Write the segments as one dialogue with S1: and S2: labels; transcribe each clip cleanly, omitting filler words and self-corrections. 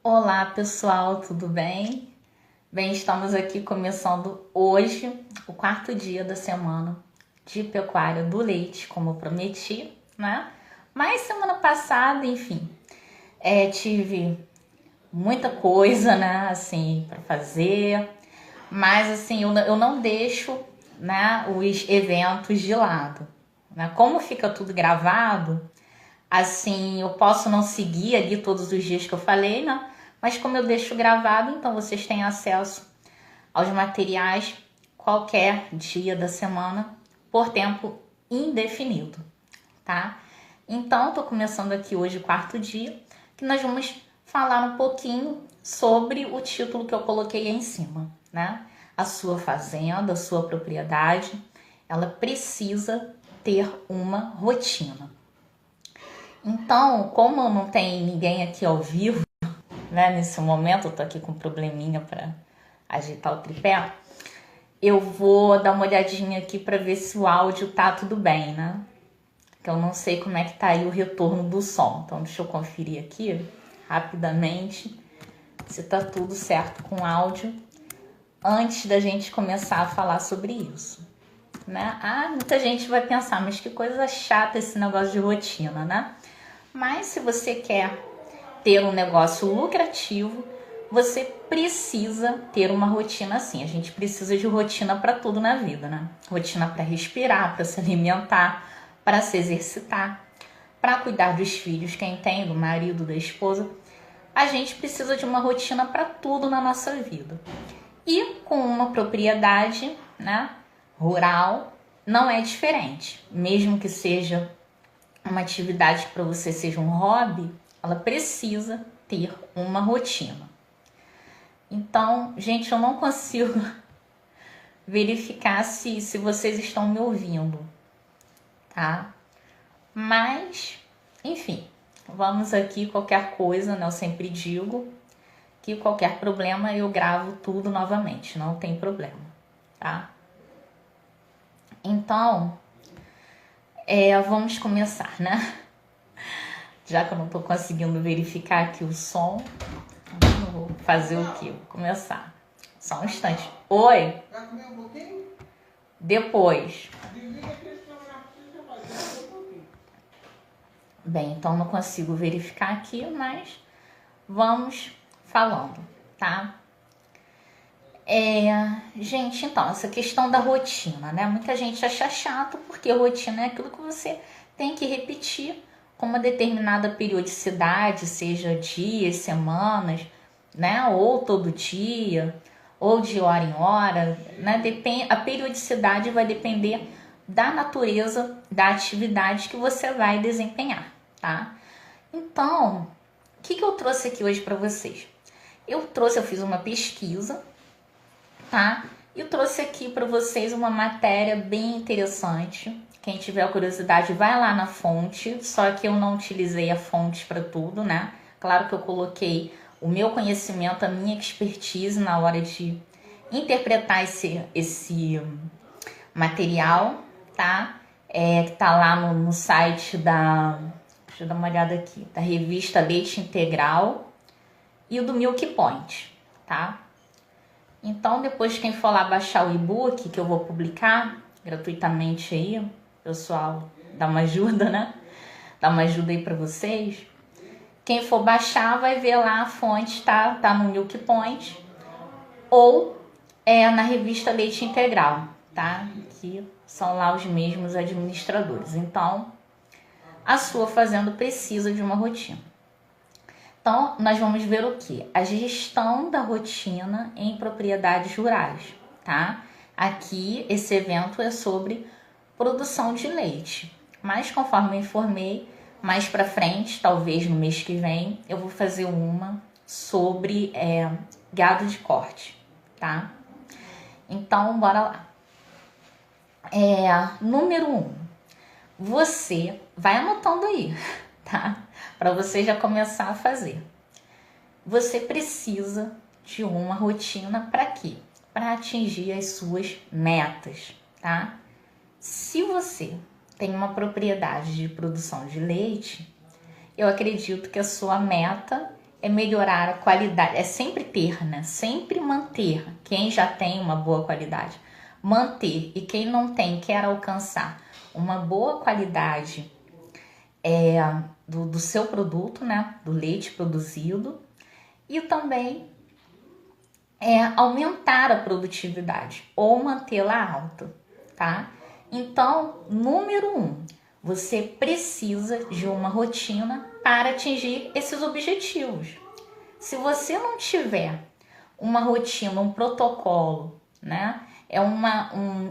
S1: Olá pessoal, tudo bem? Bem, estamos aqui começando hoje o quarto dia da semana de pecuária do leite, como eu prometi, né? Mas semana passada, enfim, tive muita coisa, né, assim, para fazer, mas assim, eu não deixo, né, os eventos de lado, né? Como fica tudo gravado, assim, eu posso não seguir ali todos os dias que eu falei, né? Mas como eu deixo gravado, então vocês têm acesso aos materiais qualquer dia da semana por tempo indefinido, tá? Então, tô começando aqui hoje o quarto dia, que nós vamos falar um pouquinho sobre o título que eu coloquei aí em cima, né? A sua fazenda, a sua propriedade, ela precisa ter uma rotina. Então, como não tem ninguém aqui ao vivo, né, nesse momento, eu tô aqui com um probleminha para agitar o tripé, eu vou dar uma olhadinha aqui para ver se o áudio tá tudo bem, né? Que eu não sei como é que tá aí o retorno do som. Então, deixa eu conferir aqui rapidamente se tá tudo certo com o áudio antes da gente começar a falar sobre isso, né? Ah, muita gente vai pensar, mas que coisa chata esse negócio de rotina, né? Mas se você quer ter um negócio lucrativo, você precisa ter uma rotina assim. A gente precisa de rotina para tudo na vida, né? Rotina para respirar, para se alimentar, para se exercitar, para cuidar dos filhos, quem tem, do marido, da esposa. A gente precisa de uma rotina para tudo na nossa vida. E com uma propriedade, né, rural, não é diferente. Mesmo que seja uma atividade que para você seja um hobby, ela precisa ter uma rotina. Então, gente, eu não consigo verificar se vocês estão me ouvindo, tá? Mas, enfim, vamos aqui, qualquer coisa, né? Eu sempre digo que qualquer problema eu gravo tudo novamente, não tem problema, tá? Então, vamos começar, né? Já que eu não tô conseguindo verificar aqui o som, eu vou fazer o quê? Vou começar. Só um instante. Oi?
S2: Vai comer um pouquinho?
S1: Depois.
S2: Desliga aqui esse programa pra você já vai. Desliga um pouquinho.
S1: Bem, então não consigo verificar aqui, mas vamos falando, tá? Gente, então, essa questão da rotina, né? Muita gente acha chato porque rotina é aquilo que você tem que repetir com uma determinada periodicidade, seja dias, semanas, né? Ou todo dia, ou de hora em hora, né? A periodicidade vai depender da natureza da atividade que você vai desempenhar, tá? Então, o que eu trouxe aqui hoje para vocês? Eu fiz uma pesquisa, tá? E eu trouxe aqui para vocês uma matéria bem interessante. Quem tiver curiosidade, vai lá na fonte, só que eu não utilizei a fonte para tudo, né? Claro que eu coloquei o meu conhecimento, a minha expertise na hora de interpretar esse material, tá? Que tá lá no site deixa eu dar uma olhada aqui, da revista Leite Integral e o do Milk Point, tá? Então, depois quem for lá baixar o e-book que eu vou publicar gratuitamente aí, pessoal, dá uma ajuda, né? Dá uma ajuda aí para vocês. Quem for baixar vai ver lá a fonte, tá no Milk Point ou na revista Leite Integral, tá? Que são lá os mesmos administradores. Então, a sua fazenda precisa de uma rotina. Então, nós vamos ver o que? A gestão da rotina em propriedades rurais, tá? Aqui, esse evento é sobre produção de leite. Mas, conforme eu informei, mais pra frente, talvez no mês que vem, eu vou fazer uma sobre gado de corte, tá? Então, bora lá. Número 1. Você vai anotando aí, tá? Para você já começar a fazer. Você precisa de uma rotina para quê? Para atingir as suas metas, tá? Se você tem uma propriedade de produção de leite, eu acredito que a sua meta é melhorar a qualidade, é sempre ter, né? Sempre manter. Quem já tem uma boa qualidade, manter. E quem não tem, quer alcançar uma boa qualidade do seu produto, né? Do leite produzido. E também aumentar a produtividade ou mantê-la alta, tá? Então, número 1, você precisa de uma rotina para atingir esses objetivos. Se você não tiver uma rotina, um protocolo, né?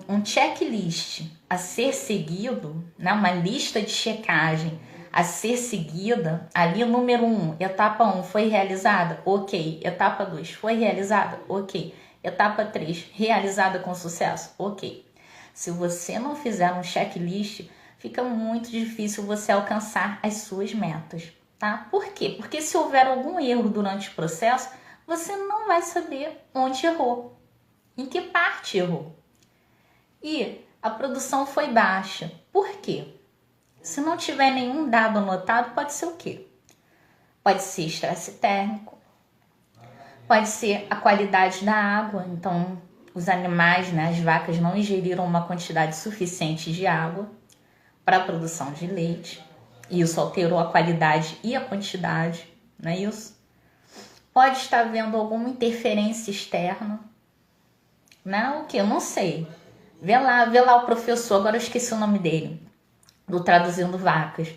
S1: Um checklist a ser seguido, né? Uma lista de checagem a ser seguida. Ali, número 1, etapa 1 foi realizada? Ok. Etapa 2 foi realizada? Ok. Etapa 3, realizada com sucesso? Ok. Se você não fizer um checklist, fica muito difícil você alcançar as suas metas, tá? Por quê? Porque se houver algum erro durante o processo, você não vai saber onde errou, em que parte errou. E a produção foi baixa. Por quê? Se não tiver nenhum dado anotado, pode ser o quê? Pode ser estresse térmico, pode ser a qualidade da água. Então, os animais, né, as vacas não ingeriram uma quantidade suficiente de água para a produção de leite. E isso alterou a qualidade e a quantidade, não é isso? Pode estar havendo alguma interferência externa, né? O que? Eu não sei. Vê lá o professor, agora eu esqueci o nome dele, do Traduzindo Vacas.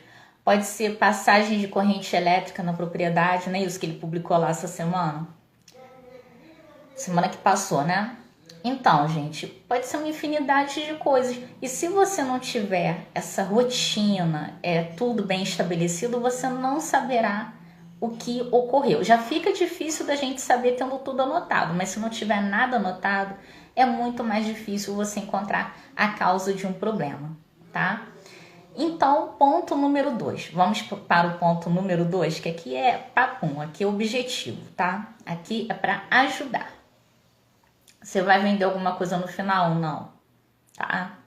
S1: Pode ser passagem de corrente elétrica na propriedade, não é isso que ele publicou lá essa semana? Semana que passou, né? Então, gente, pode ser uma infinidade de coisas. E se você não tiver essa rotina, tudo bem estabelecido, você não saberá o que ocorreu. Já fica difícil da gente saber tendo tudo anotado, mas se não tiver nada anotado, é muito mais difícil você encontrar a causa de um problema, tá? Então, ponto número 2. Vamos para o ponto número 2, que aqui é papum, aqui é objetivo, tá? Aqui é para ajudar. Você vai vender alguma coisa no final ou não? Tá?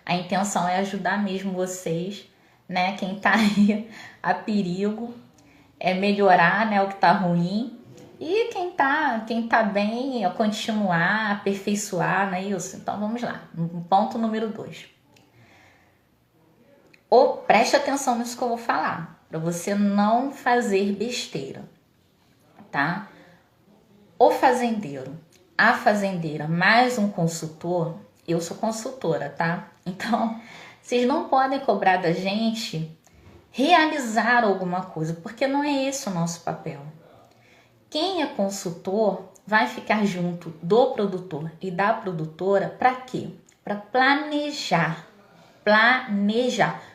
S1: A intenção é ajudar mesmo vocês, né? Quem tá aí a perigo, é melhorar, né, o que tá ruim. E quem tá bem, é continuar, aperfeiçoar, não é isso? Então vamos lá. Ponto número 2. Preste atenção nisso que eu vou falar, para você não fazer besteira, tá? O fazendeiro, a fazendeira, mais um consultor, eu sou consultora, tá? Então, vocês não podem cobrar da gente realizar alguma coisa, porque não é esse o nosso papel. Quem é consultor vai ficar junto do produtor e da produtora para quê? Para planejar,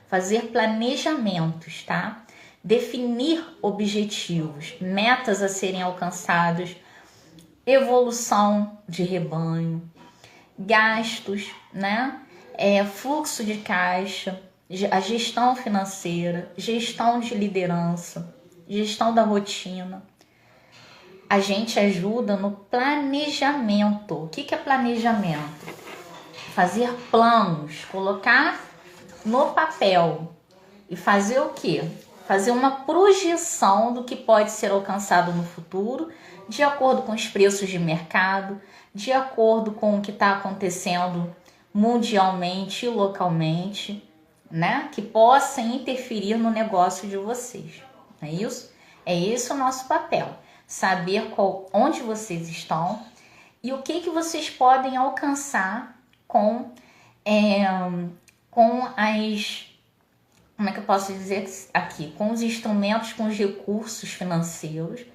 S1: fazer planejamentos, tá? Definir objetivos, metas a serem alcançados, evolução de rebanho, gastos, né? Fluxo de caixa, a gestão financeira, gestão de liderança, gestão da rotina. A gente ajuda no planejamento. O que é planejamento? Fazer planos, colocar no papel e fazer o quê? Fazer uma projeção do que pode ser alcançado no futuro, de acordo com os preços de mercado, de acordo com o que está acontecendo mundialmente e localmente, né? Que possa interferir no negócio de vocês. Não é isso? É esse o nosso papel. Saber onde vocês estão e o que vocês podem alcançar com as... Como é que eu posso dizer aqui? Com os instrumentos, com os recursos financeiros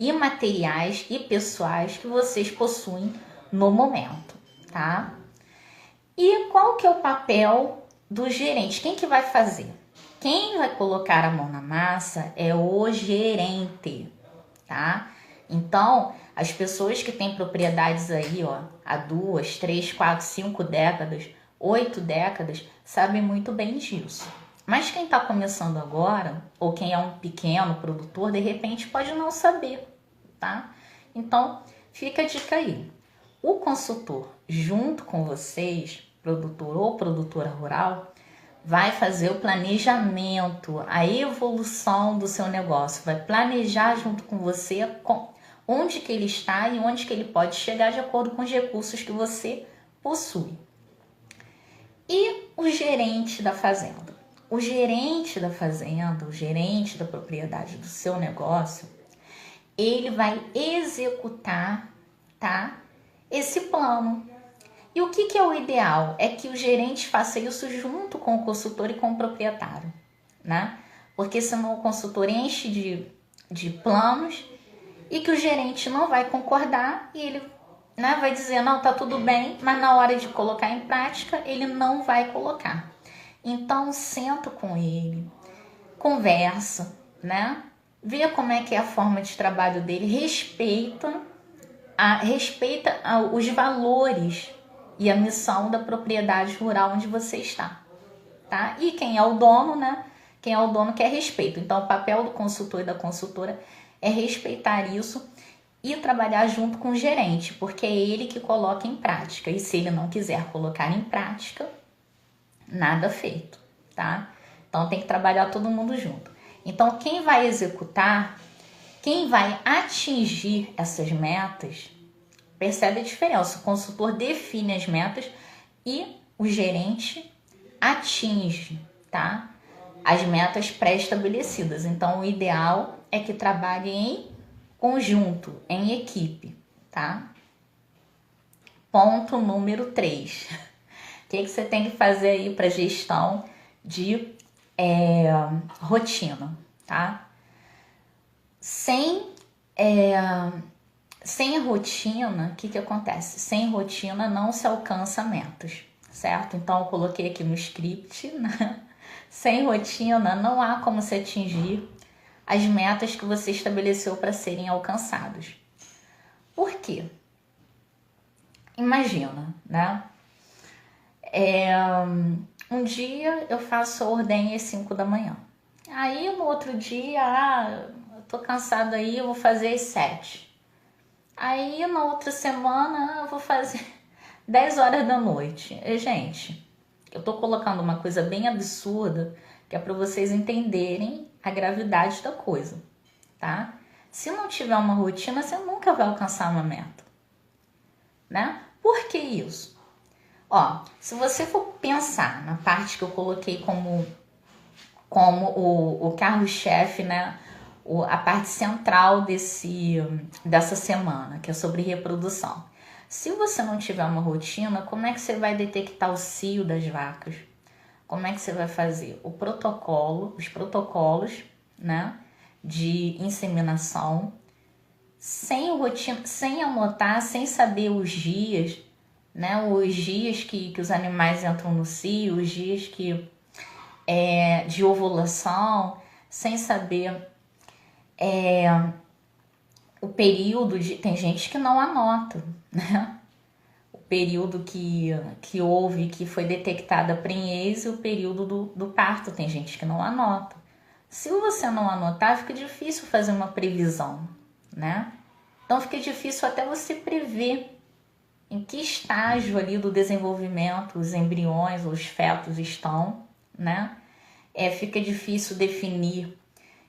S1: e materiais e pessoais que vocês possuem no momento, tá? E qual que é o papel do gerente? Quem que vai fazer? Quem vai colocar a mão na massa é o gerente, tá? Então, as pessoas que têm propriedades aí, ó, há 2, 3, 4, 5 décadas, 8 décadas, sabem muito bem disso. Mas quem está começando agora, ou quem é um pequeno produtor, de repente pode não saber, tá? Então, fica a dica aí. O consultor, junto com vocês, produtor ou produtora rural, vai fazer o planejamento, a evolução do seu negócio, vai planejar junto com você onde que ele está e onde que ele pode chegar de acordo com os recursos que você possui. E o gerente da fazenda? O gerente da fazenda, o gerente da propriedade do seu negócio, ele vai executar, tá, esse plano. E o que é o ideal? É que o gerente faça isso junto com o consultor e com o proprietário, né? Porque senão o consultor enche de planos e que o gerente não vai concordar e ele, né, vai dizer, não, tá tudo bem, mas na hora de colocar em prática, ele não vai colocar. Então, senta com ele, conversa, né? Vê como é que é a forma de trabalho dele, respeita os valores e a missão da propriedade rural onde você está, tá? E quem é o dono, né? Quem é o dono quer respeito. Então, o papel do consultor e da consultora é respeitar isso e trabalhar junto com o gerente, porque é ele que coloca em prática. E se ele não quiser colocar em prática, nada feito, tá? Então, tem que trabalhar todo mundo junto. Então, quem vai executar, quem vai atingir essas metas, percebe a diferença. O consultor define as metas e o gerente atinge, tá? As metas pré-estabelecidas. Então, o ideal é que trabalhe em conjunto, em equipe, tá? Ponto número 3. O que você tem que fazer aí para gestão de rotina, tá? Sem rotina, o que acontece? Sem rotina não se alcança metas, certo? Então eu coloquei aqui no script, né? Sem rotina não há como se atingir as metas que você estabeleceu para serem alcançadas. Por quê? Imagina, né? Um dia eu faço a ordem às 5 da manhã. Aí no outro dia, eu tô cansada aí, eu vou fazer às 7. Aí na outra semana eu vou fazer 10 horas da noite. E, gente, eu tô colocando uma coisa bem absurda que é para vocês entenderem a gravidade da coisa, tá? Se não tiver uma rotina, você nunca vai alcançar uma meta, né? Por que isso? Ó, se você for pensar na parte que eu coloquei como o carro-chefe, né? A parte central dessa semana, que é sobre reprodução. Se você não tiver uma rotina, como é que você vai detectar o cio das vacas? Como é que você vai fazer os protocolos, né, de inseminação, sem rotina, sem anotar, sem saber os dias, né, os dias que os animais entram no cio, os dias de ovulação, sem saber o período tem gente que não anota, né? O período que houve, que foi detectada a prenhez e o período do parto, tem gente que não anota. Se você não anotar, fica difícil fazer uma previsão, né? Então fica difícil até você prever em que estágio ali do desenvolvimento os embriões ou os fetos estão, né? Fica difícil definir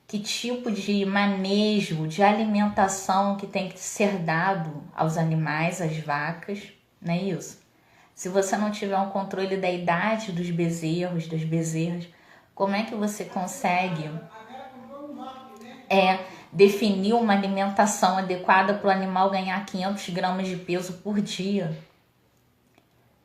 S1: que tipo de manejo, de alimentação que tem que ser dado aos animais, às vacas, não é isso? Se você não tiver um controle da idade dos bezerros, das bezerras, como é que você consegue definir uma alimentação adequada para o animal ganhar 500 gramas de peso por dia?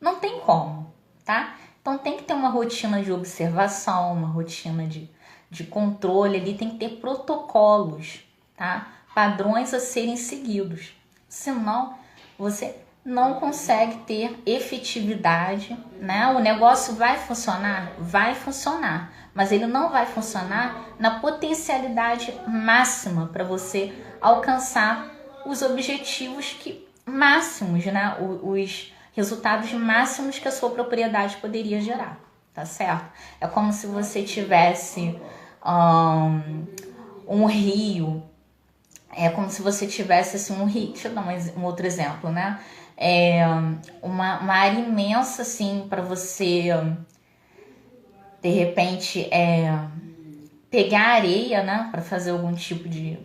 S1: Não tem como, tá? Então tem que ter uma rotina de observação, uma rotina de controle ali, tem que ter protocolos, tá? Padrões a serem seguidos. Senão, você não consegue ter efetividade, né? O negócio vai funcionar? Vai funcionar, mas ele não vai funcionar na potencialidade máxima para você alcançar os objetivos máximos, né? Os resultados máximos que a sua propriedade poderia gerar, tá certo? É como se você tivesse um rio, é como se você tivesse assim, um rio, deixa eu dar um outro exemplo, né? Uma área imensa assim para você de repente, pegar areia, né, para fazer algum tipo de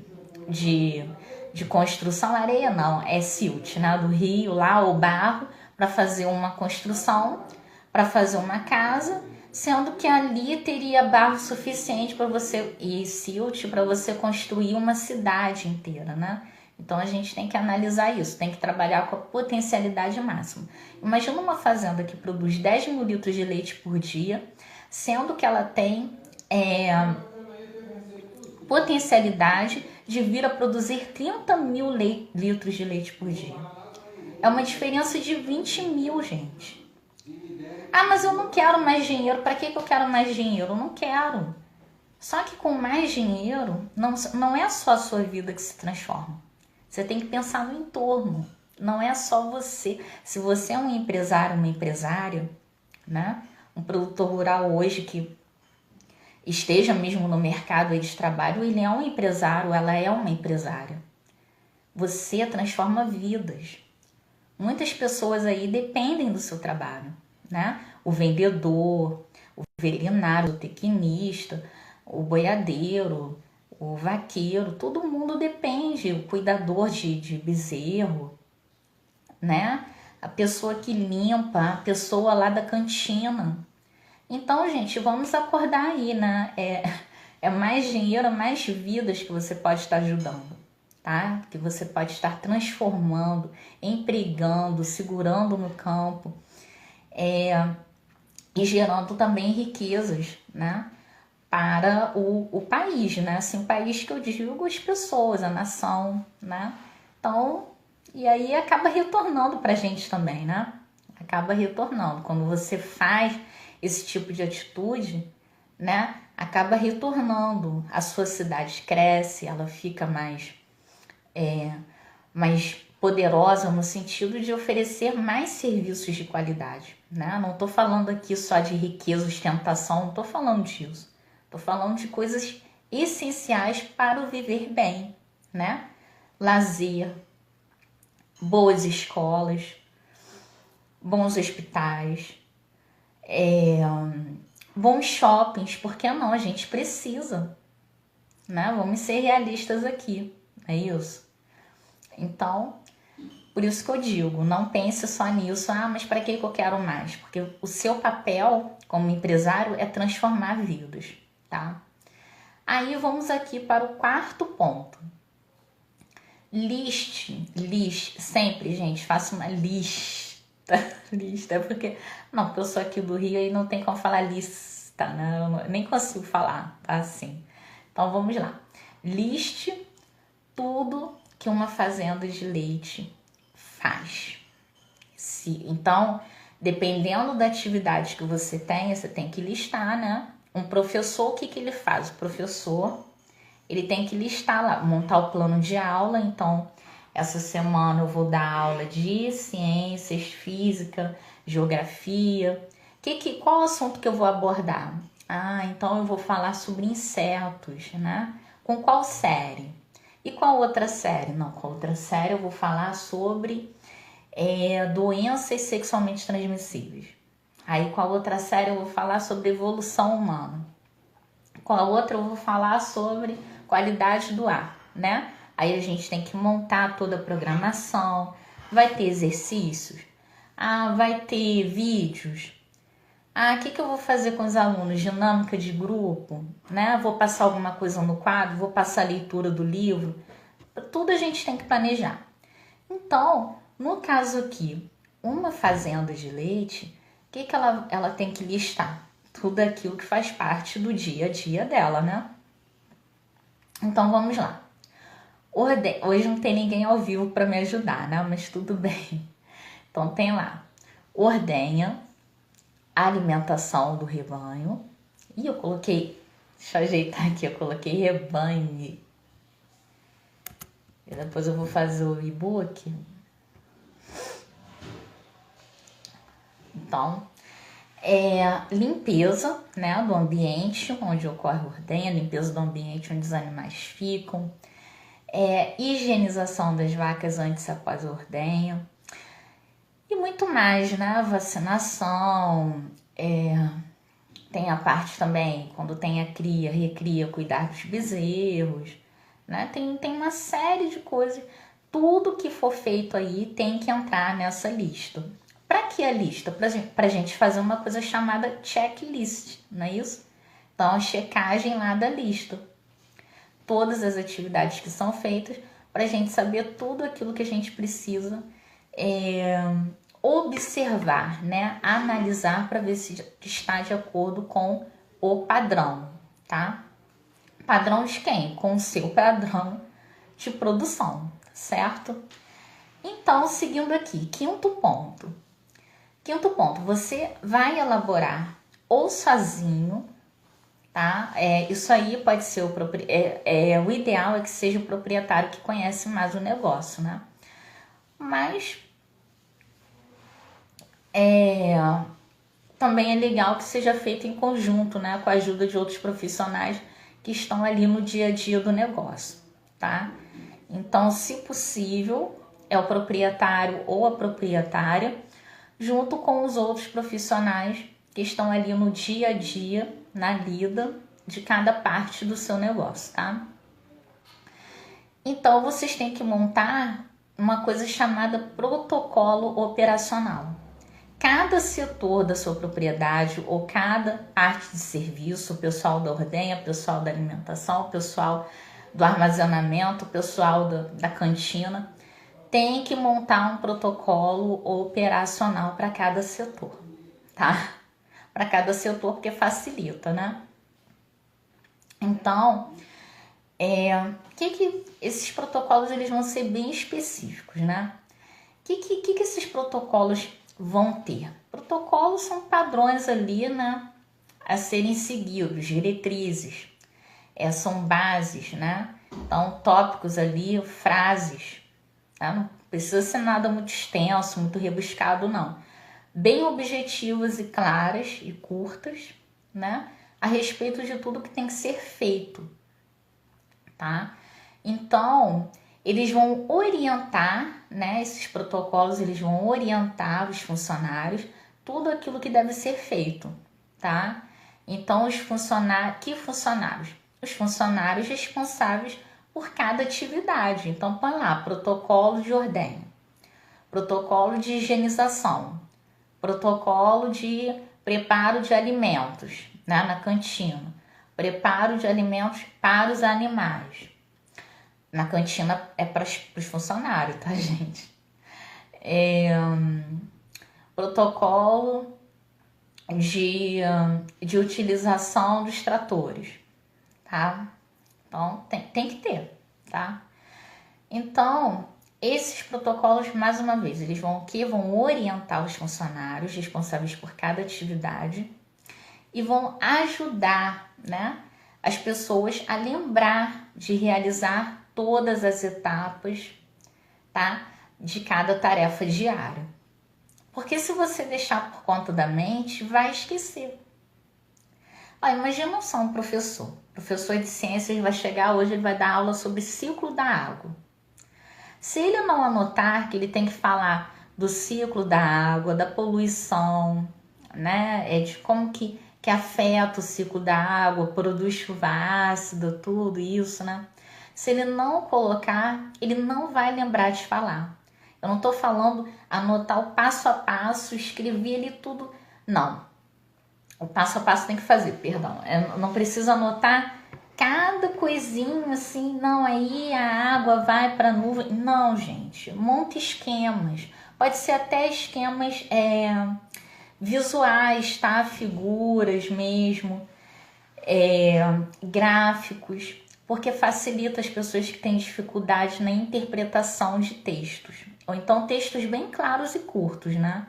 S1: construção. Areia não, é silt, né, do rio lá, ou barro, para fazer uma construção, para fazer uma casa, sendo que ali teria barro suficiente para você, e silt, para você construir uma cidade inteira, né? Então a gente tem que analisar isso, tem que trabalhar com a potencialidade máxima. Imagina uma fazenda que produz 10 mil litros de leite por dia, sendo que ela tem potencialidade de vir a produzir 30 mil litros de leite por dia. É uma diferença de 20 mil, gente. Ah, mas eu não quero mais dinheiro. Para que eu quero mais dinheiro? Eu não quero. Só que com mais dinheiro, não é só a sua vida que se transforma. Você tem que pensar no entorno. Não é só você. Se você é um empresário, uma empresária, né? Um produtor rural hoje que esteja mesmo no mercado aí de trabalho, ele é um empresário, ela é uma empresária. Você transforma vidas. Muitas pessoas aí dependem do seu trabalho, né? O vendedor, o veterinário, o tecnista, o boiadeiro, o vaqueiro, todo mundo depende, o cuidador de bezerro, né? A pessoa que limpa, a pessoa lá da cantina. Então, gente, vamos acordar aí, né? É mais dinheiro, mais vidas que você pode estar ajudando, tá? Que você pode estar transformando, empregando, segurando no campo, e gerando também riquezas, né? Para o país, né? Assim, o país que eu digo, as pessoas, a nação, né? Então, e aí acaba retornando pra gente também, né? Acaba retornando. Quando você faz esse tipo de atitude, né? Acaba retornando. A sua cidade cresce, ela fica mais poderosa no sentido de oferecer mais serviços de qualidade, né? Não estou falando aqui só de riqueza, ostentação, não estou falando disso. Estou falando de coisas essenciais para o viver bem, né? Lazer, boas escolas, bons hospitais, bons shoppings, por que não? A gente precisa, né? Vamos ser realistas aqui, é isso? Então, por isso que eu digo, não pense só nisso, mas para que eu quero mais? Porque o seu papel como empresário é transformar vidas, tá? Aí vamos aqui para o quarto ponto. Liste, sempre, gente, faça uma lista, porque eu sou aqui do Rio e não tem como falar lista, né? Eu nem consigo falar, tá assim. Então vamos lá. Liste tudo que uma fazenda de leite faz. Então, dependendo da atividade que você tem que listar, né? Um professor, o que ele faz? O professor, ele tem que listar lá, montar o plano de aula. Então, essa semana eu vou dar aula de ciências, física, geografia. Qual assunto que eu vou abordar? Então eu vou falar sobre insetos, né? Com qual série? E qual outra série? Não, com outra série eu vou falar sobre doenças sexualmente transmissíveis. Aí com a outra série eu vou falar sobre evolução humana. Com a outra eu vou falar sobre qualidade do ar, né? Aí a gente tem que montar toda a programação, vai ter exercícios, vai ter vídeos. O que eu vou fazer com os alunos? Dinâmica de grupo, né? Vou passar alguma coisa no quadro, vou passar a leitura do livro. Tudo a gente tem que planejar. Então, no caso aqui, uma fazenda de leite, o que ela tem que listar? Tudo aquilo que faz parte do dia a dia dela, né? Então, vamos lá. Hoje não tem ninguém ao vivo para me ajudar, né? Mas tudo bem. Então, tem lá. Ordenha, alimentação do rebanho. E eu coloquei... Deixa eu ajeitar aqui. Eu coloquei rebanho. E depois eu vou fazer o e-book. Então, limpeza, né, do ambiente onde ocorre a ordenha, limpeza do ambiente onde os animais ficam, higienização das vacas antes e após a ordenha, e muito mais, né, vacinação, Tem a parte também, quando tem a cria, recria, cuidar dos bezerros, né? Tem uma série de coisas. Tudo que for feito aí tem que entrar nessa lista. Para que a lista? Para gente fazer uma coisa chamada checklist, não é isso? Então, a checagem lá da lista. Todas as atividades que são feitas para a gente saber tudo aquilo que a gente precisa observar, né? Analisar para ver se está de acordo com o padrão, tá? Padrão de quem? Com o seu padrão de produção, certo? Então, seguindo aqui, quinto ponto. Quinto ponto, você vai elaborar ou sozinho, tá? Isso aí pode ser o ideal é que seja o proprietário que conhece mais o negócio, né? Mas também é legal que seja feito em conjunto, né? Com a ajuda de outros profissionais que estão ali no dia a dia do negócio, tá? Então, se possível, é o proprietário ou a proprietária, junto com os outros profissionais que estão ali no dia a dia, na lida de cada parte do seu negócio, tá? Então, vocês têm que montar uma coisa chamada protocolo operacional. Cada setor da sua propriedade ou cada parte de serviço, o pessoal da ordenha, o pessoal da alimentação, o pessoal do armazenamento, o pessoal da cantina, tem que montar um protocolo operacional para cada setor, tá? Para cada setor, porque facilita, né? Então, esses protocolos eles vão ser bem específicos, né? O que esses protocolos vão ter? Protocolos são padrões ali, né? A serem seguidos, diretrizes, são bases, né? Então, tópicos ali, frases, tá? Não precisa ser nada muito extenso, muito rebuscado, não. Bem objetivas e claras e curtas, né? A respeito de tudo que tem que ser feito, tá? Então, eles vão orientar, né? Esses protocolos, eles vão orientar os funcionários tudo aquilo que deve ser feito, tá? Então, os funcionários? Os funcionários responsáveis por cada atividade. Então, põe lá, protocolo de ordenha, protocolo de higienização, protocolo de preparo de alimentos, né, na cantina, preparo de alimentos para os animais. Na cantina é para os funcionários, tá, gente? Protocolo de utilização dos tratores, tá? Então, tem que ter, tá? Então, esses protocolos, mais uma vez, eles vão orientar os funcionários responsáveis por cada atividade e vão ajudar, né, as pessoas a lembrar de realizar todas as etapas, tá, de cada tarefa diária. Porque se você deixar por conta da mente, vai esquecer. Imagina só um professor de ciências vai chegar hoje, ele vai dar aula sobre ciclo da água. Se ele não anotar que ele tem que falar do ciclo da água, da poluição, né, de como que afeta o ciclo da água, produz chuva ácida, tudo isso, né? Se ele não colocar, ele não vai lembrar de falar. Eu não estou falando anotar o passo a passo, escrever ali tudo. Não. O passo a passo tem que fazer, perdão. Eu não preciso anotar cada coisinha assim, não, aí a água vai para a nuvem. Não, gente. Monta esquemas. Pode ser até esquemas visuais, tá? Figuras mesmo, gráficos, porque facilita as pessoas que têm dificuldade na interpretação de textos. Ou então textos bem claros e curtos, né?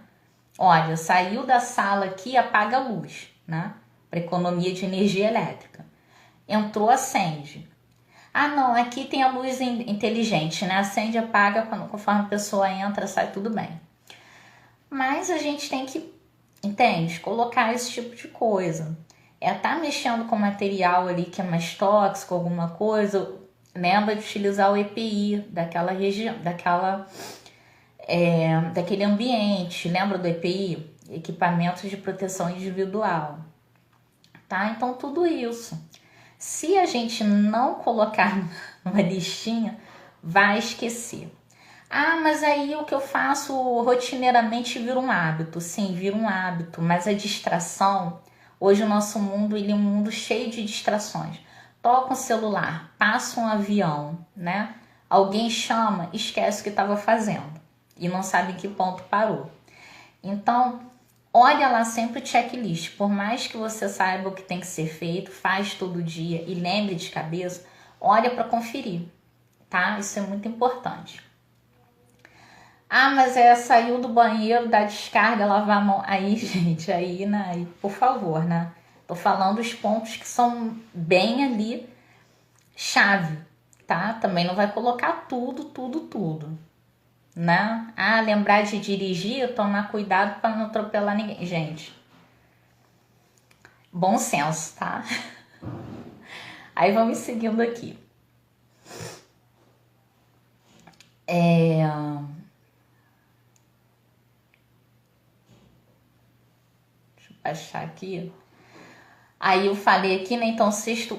S1: Olha, saiu da sala aqui, apaga a luz, né? Para economia de energia elétrica. Entrou, acende. Ah, não, aqui tem a luz inteligente, né? Acende, apaga, conforme a pessoa entra, sai tudo bem. Mas a gente tem que, entende? Colocar esse tipo de coisa. Tá mexendo com material ali que é mais tóxico, alguma coisa, lembra de utilizar o EPI daquela região, daquele ambiente. Lembra do EPI? Equipamentos de proteção individual. tá? Então, tudo isso. Se a gente não colocar numa listinha, vai esquecer. Ah, mas aí o que eu faço rotineiramente vira um hábito. Sim, vira um hábito, mas a distração, hoje o nosso mundo, ele é um mundo cheio de distrações. Toca um celular, passa um avião, né? Alguém chama, esquece o que estava fazendo e não sabe em que ponto parou. Então, olha lá sempre o checklist. Por mais que você saiba o que tem que ser feito, faz todo dia e lembre de cabeça, olha para conferir, tá? Isso é muito importante. Ah, mas saiu do banheiro, da descarga, lavar a mão. Aí, gente, aí, né? Aí, por favor, né? Tô falando os pontos que são bem ali chave, tá? Também não vai colocar tudo, né? Ah, lembrar de dirigir, tomar cuidado para não atropelar ninguém. Gente, bom senso, tá? Aí vamos seguindo aqui. Deixa eu baixar aqui. Aí eu falei aqui, né? Então,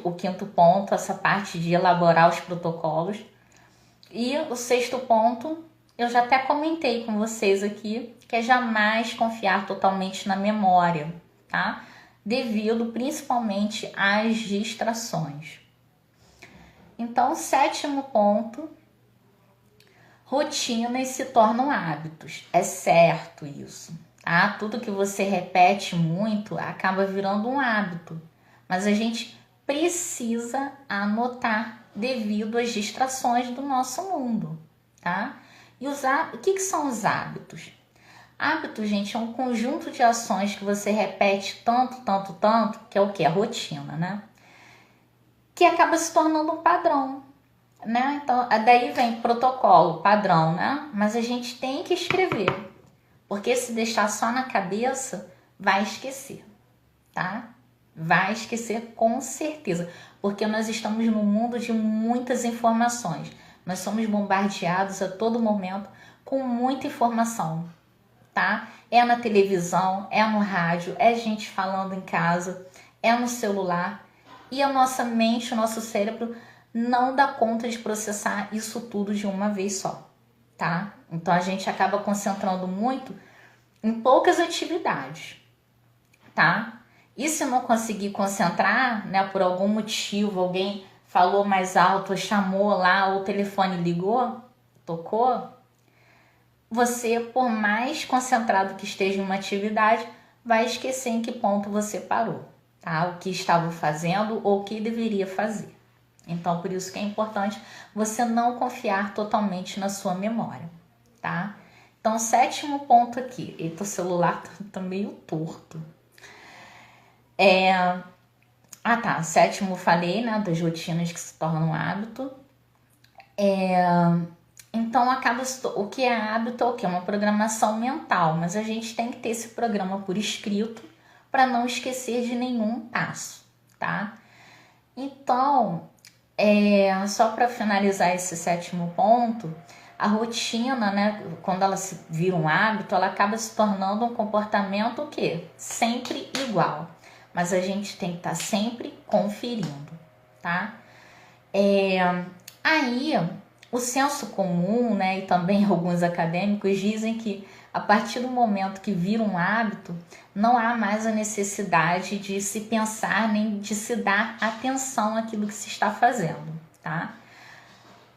S1: o quinto ponto, essa parte de elaborar os protocolos. E o sexto ponto, eu já até comentei com vocês aqui, que é jamais confiar totalmente na memória, tá? Devido principalmente às distrações. Então, o sétimo ponto, rotinas se tornam hábitos. É certo isso, tá? Tudo que você repete muito acaba virando um hábito. Mas a gente precisa anotar devido às distrações do nosso mundo, tá? E o que são os hábitos? Hábito, gente, é um conjunto de ações que você repete tanto, que é o que? A rotina, né? Que acaba se tornando um padrão, né? Então, daí vem protocolo, padrão, né? Mas a gente tem que escrever, porque se deixar só na cabeça, vai esquecer, tá? Vai esquecer com certeza, porque nós estamos num mundo de muitas informações. Nós somos bombardeados a todo momento com muita informação, tá? É na televisão, é no rádio, é gente falando em casa, é no celular. E a nossa mente, o nosso cérebro não dá conta de processar isso tudo de uma vez só, tá? Então a gente acaba concentrando muito em poucas atividades, tá? E se não conseguir concentrar, né, por algum motivo, alguém falou mais alto, chamou lá, o telefone ligou, tocou, você, por mais concentrado que esteja em uma atividade, vai esquecer em que ponto você parou, tá? O que estava fazendo ou o que deveria fazer. Então, por isso que é importante você não confiar totalmente na sua memória, tá? Então, sétimo ponto aqui. Eita, o celular tá meio torto. Sétimo, falei, né, das rotinas que se tornam hábito. Então, o que é hábito é o que? Uma programação mental, mas a gente tem que ter esse programa por escrito para não esquecer de nenhum passo, tá? Então, só para finalizar esse sétimo ponto, a rotina, né, quando ela se vira um hábito, ela acaba se tornando um comportamento o quê? Sempre igual. Mas a gente tem que estar sempre conferindo, tá? Aí, o senso comum, né, e também alguns acadêmicos dizem que a partir do momento que vira um hábito, não há mais a necessidade de se pensar nem de se dar atenção àquilo que se está fazendo, tá?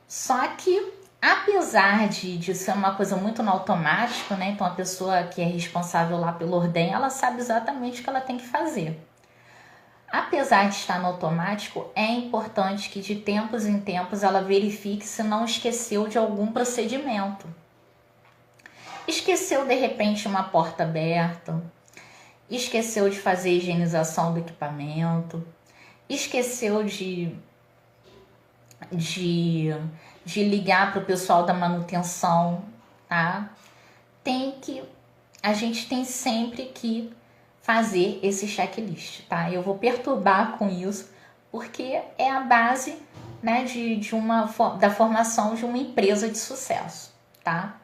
S1: Só que, apesar de ser uma coisa muito no automático, né? Então a pessoa que é responsável lá pelo ordem, ela sabe exatamente o que ela tem que fazer. Apesar de estar no automático, é importante que de tempos em tempos ela verifique se não esqueceu de algum procedimento. Esqueceu de repente uma porta aberta, esqueceu de fazer a higienização do equipamento, esqueceu de ligar para o pessoal da manutenção, tá? A gente tem sempre que fazer esse checklist, tá? Eu vou perturbar com isso, porque é a base, né, da formação de uma empresa de sucesso, tá?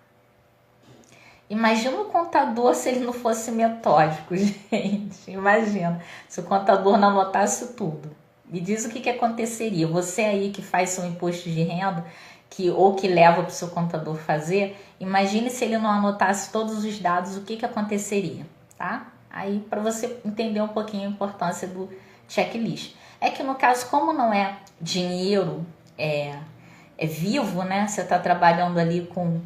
S1: Imagina o contador se ele não fosse metódico, gente. Imagina se o contador não anotasse tudo. Me diz o que aconteceria. Você aí que faz seu imposto de renda, ou que leva para o seu contador fazer, imagine se ele não anotasse todos os dados, o que aconteceria, tá? Aí, para você entender um pouquinho a importância do checklist. É que no caso, como não é dinheiro, é vivo, né? Você está trabalhando ali com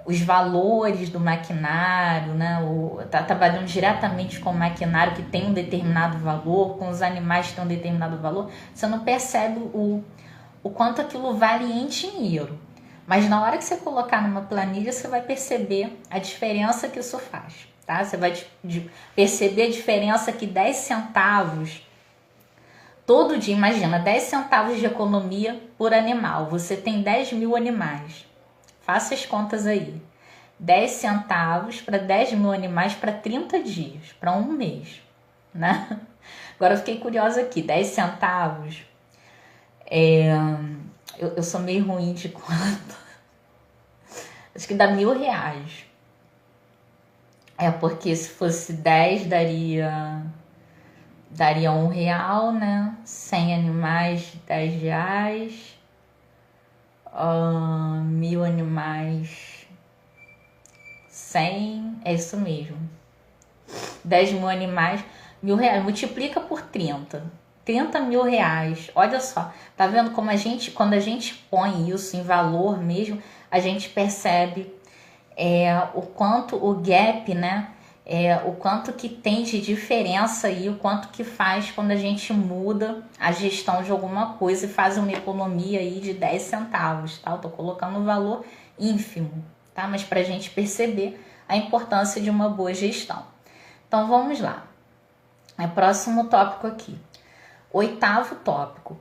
S1: os valores do maquinário, né? Está trabalhando diretamente com o maquinário que tem um determinado valor, com os animais que têm um determinado valor, você não percebe o quanto aquilo vale em dinheiro. Mas na hora que você colocar numa planilha, você vai perceber a diferença que isso faz, tá? Você vai perceber a diferença que 10 centavos todo dia, imagina, 10 centavos de economia por animal. Você tem 10 mil animais. Faça as contas aí. 10 centavos para 10 mil animais para 30 dias, para um mês, né? Agora eu fiquei curiosa aqui. 10 centavos. Eu sou meio ruim de conta. Acho que dá R$1.000. Porque se fosse 10 daria R$1, né? 100 animais, R$10. 1.000 animais, 100, é isso mesmo. 10 mil animais, R$1.000, multiplica por 30 mil reais. Olha só, tá vendo como quando a gente põe isso em valor mesmo, a gente percebe o quanto o gap, né? O quanto que tem de diferença aí, o quanto que faz quando a gente muda a gestão de alguma coisa e faz uma economia aí de 10 centavos, tá? Eu tô colocando um valor ínfimo, tá? Mas pra gente perceber a importância de uma boa gestão. Então vamos lá. Próximo tópico aqui. 8º tópico.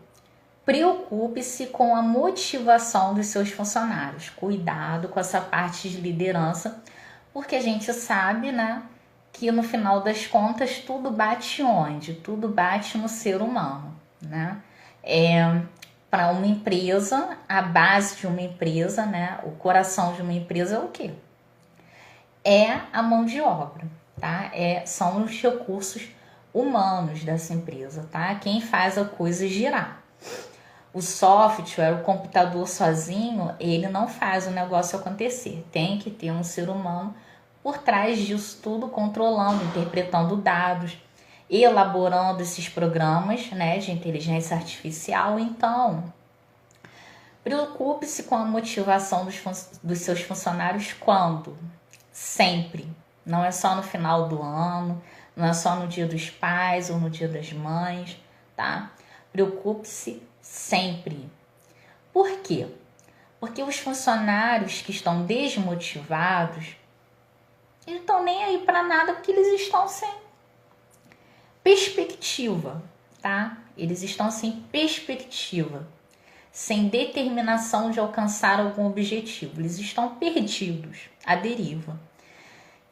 S1: Preocupe-se com a motivação dos seus funcionários. Cuidado com essa parte de liderança, porque a gente sabe, né, que no final das contas tudo bate onde? Tudo bate no ser humano, né? Para uma empresa, a base de uma empresa, né, o coração de uma empresa é o quê? É a mão de obra, tá? São os recursos humanos dessa empresa, tá? Quem faz a coisa girar. O software, o computador sozinho, ele não faz o negócio acontecer. Tem que ter um ser humano por trás disso tudo, controlando, interpretando dados, elaborando esses programas, né, de inteligência artificial. Então, preocupe-se com a motivação dos seus funcionários quando? Sempre. Não é só no final do ano, não é só no dia dos pais ou no dia das mães, tá? Preocupe-se sempre. Por quê? Porque os funcionários que estão desmotivados, eles não estão nem aí para nada, porque eles estão sem perspectiva, tá? Eles estão sem perspectiva, sem determinação de alcançar algum objetivo. Eles estão perdidos, à deriva.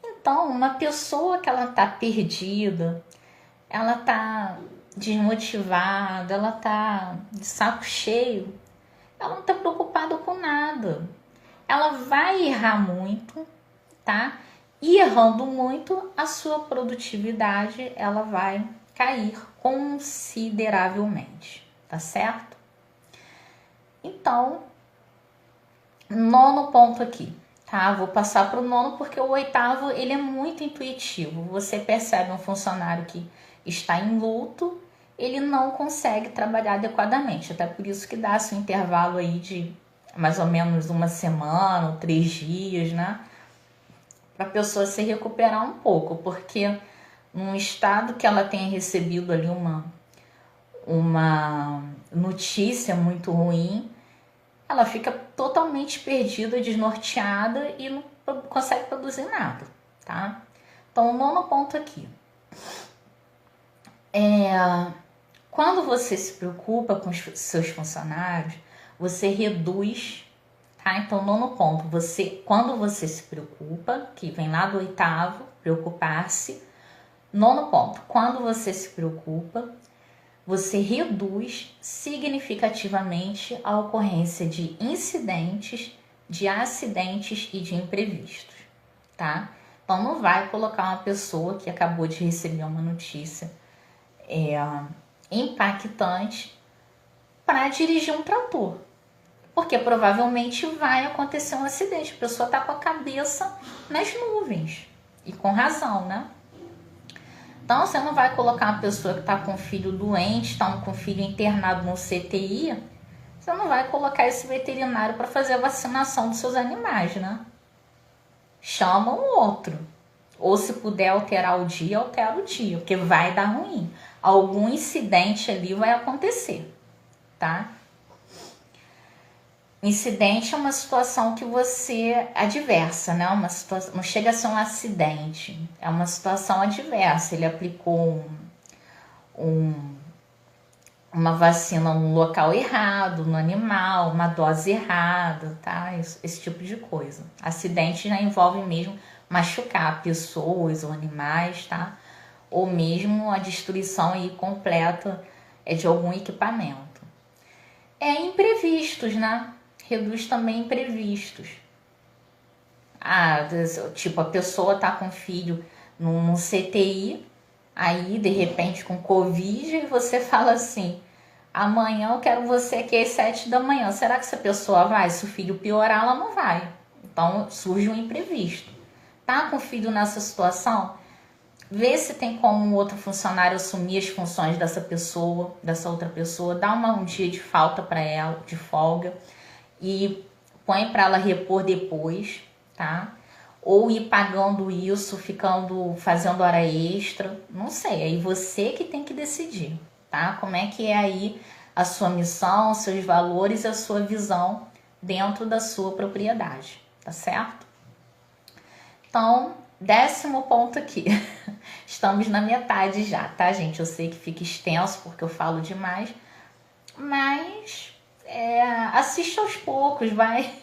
S1: Então, uma pessoa que ela tá perdida, ela tá desmotivada, ela tá de saco cheio, ela não tá preocupada com nada. Ela vai errar muito, tá? E errando muito, a sua produtividade ela vai cair consideravelmente, tá certo? Então, 9º ponto aqui, tá? Vou passar para o 9º porque o 8º ele é muito intuitivo. Você percebe um funcionário que está em luto, ele não consegue trabalhar adequadamente. Até por isso que dá-se um intervalo aí de mais ou menos uma semana ou 3 dias, né? Para a pessoa se recuperar um pouco, porque num estado que ela tenha recebido ali uma notícia muito ruim, ela fica totalmente perdida, desnorteada e não consegue produzir nada, tá? Então, o 9º ponto aqui. Quando você se preocupa com os seus funcionários, você reduz, tá? Então, 9º ponto, quando você se preocupa, que vem lá do 8º, preocupar-se. 9º ponto, quando você se preocupa, você reduz significativamente a ocorrência de incidentes, de acidentes e de imprevistos, tá? Então não vai colocar uma pessoa que acabou de receber uma notícia impactante para dirigir um trator. Porque provavelmente vai acontecer um acidente. A pessoa está com a cabeça nas nuvens. E com razão, né? Então você não vai colocar uma pessoa que está com um filho doente, está com um filho internado no CTI, você não vai colocar esse veterinário para fazer a vacinação dos seus animais, né? Chama um outro. Ou se puder alterar o dia, altera o dia, porque vai dar ruim. Algum incidente ali vai acontecer, tá? Incidente é uma situação que você adversa, né? Uma situação, não chega a ser um acidente, é uma situação adversa. Ele aplicou uma vacina no local errado, no animal, uma dose errada, tá? Esse tipo de coisa. Acidente já envolve mesmo machucar pessoas ou animais, tá? Ou mesmo a destruição aí completa de algum equipamento. Imprevistos, né? Reduz também imprevistos. Tipo, a pessoa tá com filho num CTI, aí de repente com Covid, e você fala assim: amanhã eu quero você aqui às 7 da manhã. Será que essa pessoa vai? Se o filho piorar, ela não vai. Então surge um imprevisto. Tá com o filho nessa situação? Vê se tem como um outro funcionário assumir as funções dessa pessoa, dessa outra pessoa, dá um dia de falta para ela, de folga, e põe para ela repor depois, tá? Ou ir pagando isso, fazendo hora extra, não sei, aí você que tem que decidir, tá? Como é que é aí a sua missão, seus valores e a sua visão dentro da sua propriedade, tá certo? Então, 10º ponto aqui. Estamos na metade já, tá, gente? Eu sei que fica extenso porque eu falo demais, mas assiste aos poucos, vai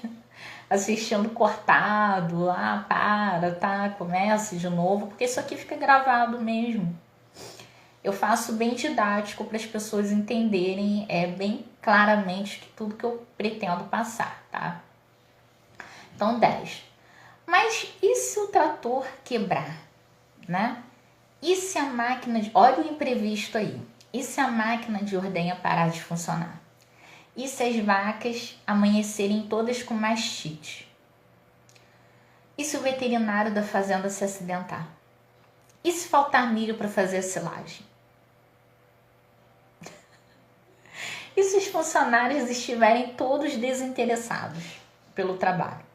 S1: assistindo cortado, tá? Comece de novo, porque isso aqui fica gravado mesmo. Eu faço bem didático para as pessoas entenderem bem claramente tudo que eu pretendo passar, tá? Então, 10. Mas e se o trator quebrar, né? E se a máquina olha o imprevisto aí. E se a máquina de ordenha parar de funcionar? E se as vacas amanhecerem todas com mastite? E se o veterinário da fazenda se acidentar? E se faltar milho para fazer a silagem? E se os funcionários estiverem todos desinteressados pelo trabalho?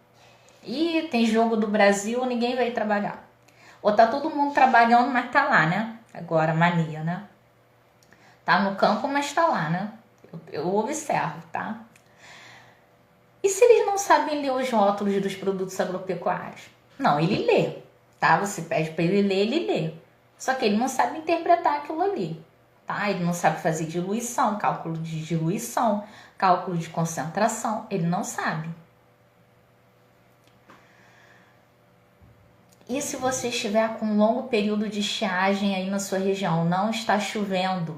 S1: E tem jogo do Brasil, ninguém vai trabalhar. Ou tá todo mundo trabalhando, mas tá lá, né? Agora, mania, né? Tá no campo, mas tá lá, né? Eu observo, tá? E se eles não sabem ler os rótulos dos produtos agropecuários? Não, ele lê, tá? Você pede para ele ler, ele lê. Só que ele não sabe interpretar aquilo ali, tá? Ele não sabe fazer diluição, cálculo de diluição, cálculo de concentração. Ele não sabe. E se você estiver com um longo período de estiagem aí na sua região, não está chovendo,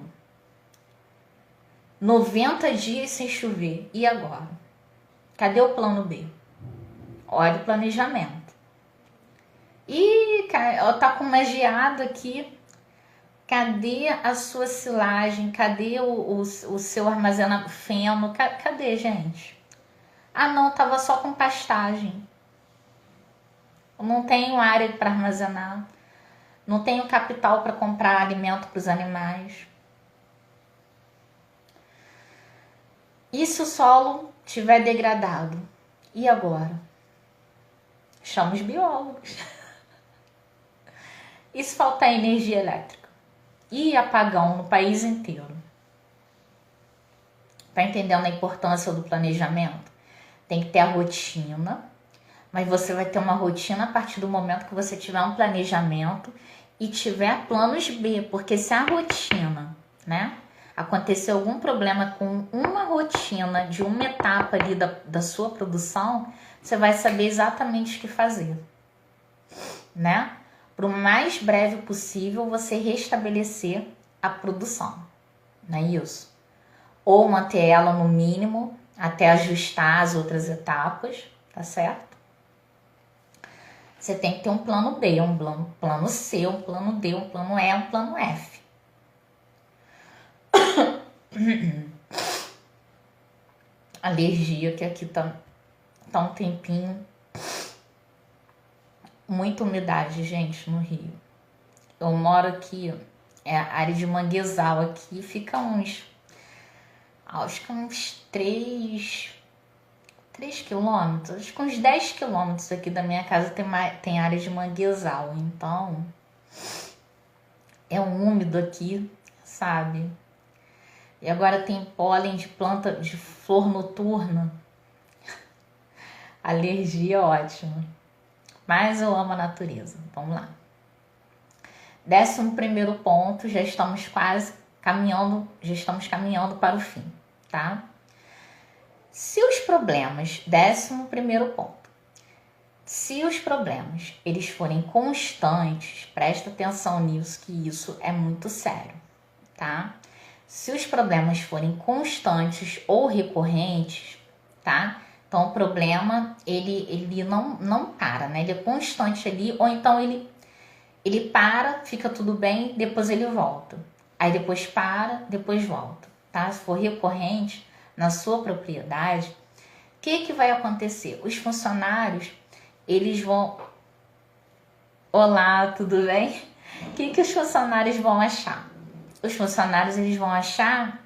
S1: 90 dias sem chover, e agora? Cadê o plano B? Olha o planejamento. E tá com uma geada aqui, cadê a sua silagem? Cadê o seu armazenamento? Feno? Cadê, gente? Não, tava só com pastagem. Não tenho área para armazenar, não tenho capital para comprar alimento para os animais. E se o solo estiver degradado? E agora? Chama os biólogos. E se faltar energia elétrica? E apagão no país inteiro? Tá entendendo a importância do planejamento? Tem que ter a rotina. Mas você vai ter uma rotina a partir do momento que você tiver um planejamento e tiver planos B. Porque se a rotina, né, acontecer algum problema com uma rotina de uma etapa ali da sua produção, você vai saber exatamente o que fazer, né? Para o mais breve possível você restabelecer a produção, não é isso? Ou manter ela no mínimo até ajustar as outras etapas, tá certo? você tem que ter um plano B, um plano C, um plano D, um plano E, um plano F. Alergia, que aqui tá um tempinho. Muita umidade, gente, no Rio. Eu moro aqui, a área de Manguezal aqui, fica acho que uns 3 quilômetros, acho que uns 10 quilômetros aqui da minha casa tem área de manguezal, então é úmido aqui, sabe? E agora tem pólen de planta de flor noturna. Alergia ótima. Mas eu amo a natureza. Vamos lá. 11º ponto, já estamos caminhando para o fim, tá? Se os problemas, 11º ponto, se os problemas eles forem constantes, presta atenção nisso, que isso é muito sério, tá? Se os problemas forem constantes ou recorrentes, tá? Então o problema ele não para, né? Ele é constante ali, ou então ele para, fica tudo bem, depois ele volta. Aí depois para, depois volta, tá? Se for recorrente na sua propriedade, o que vai acontecer? Os funcionários, eles vão... Olá, tudo bem? O que os funcionários vão achar? Os funcionários, eles vão achar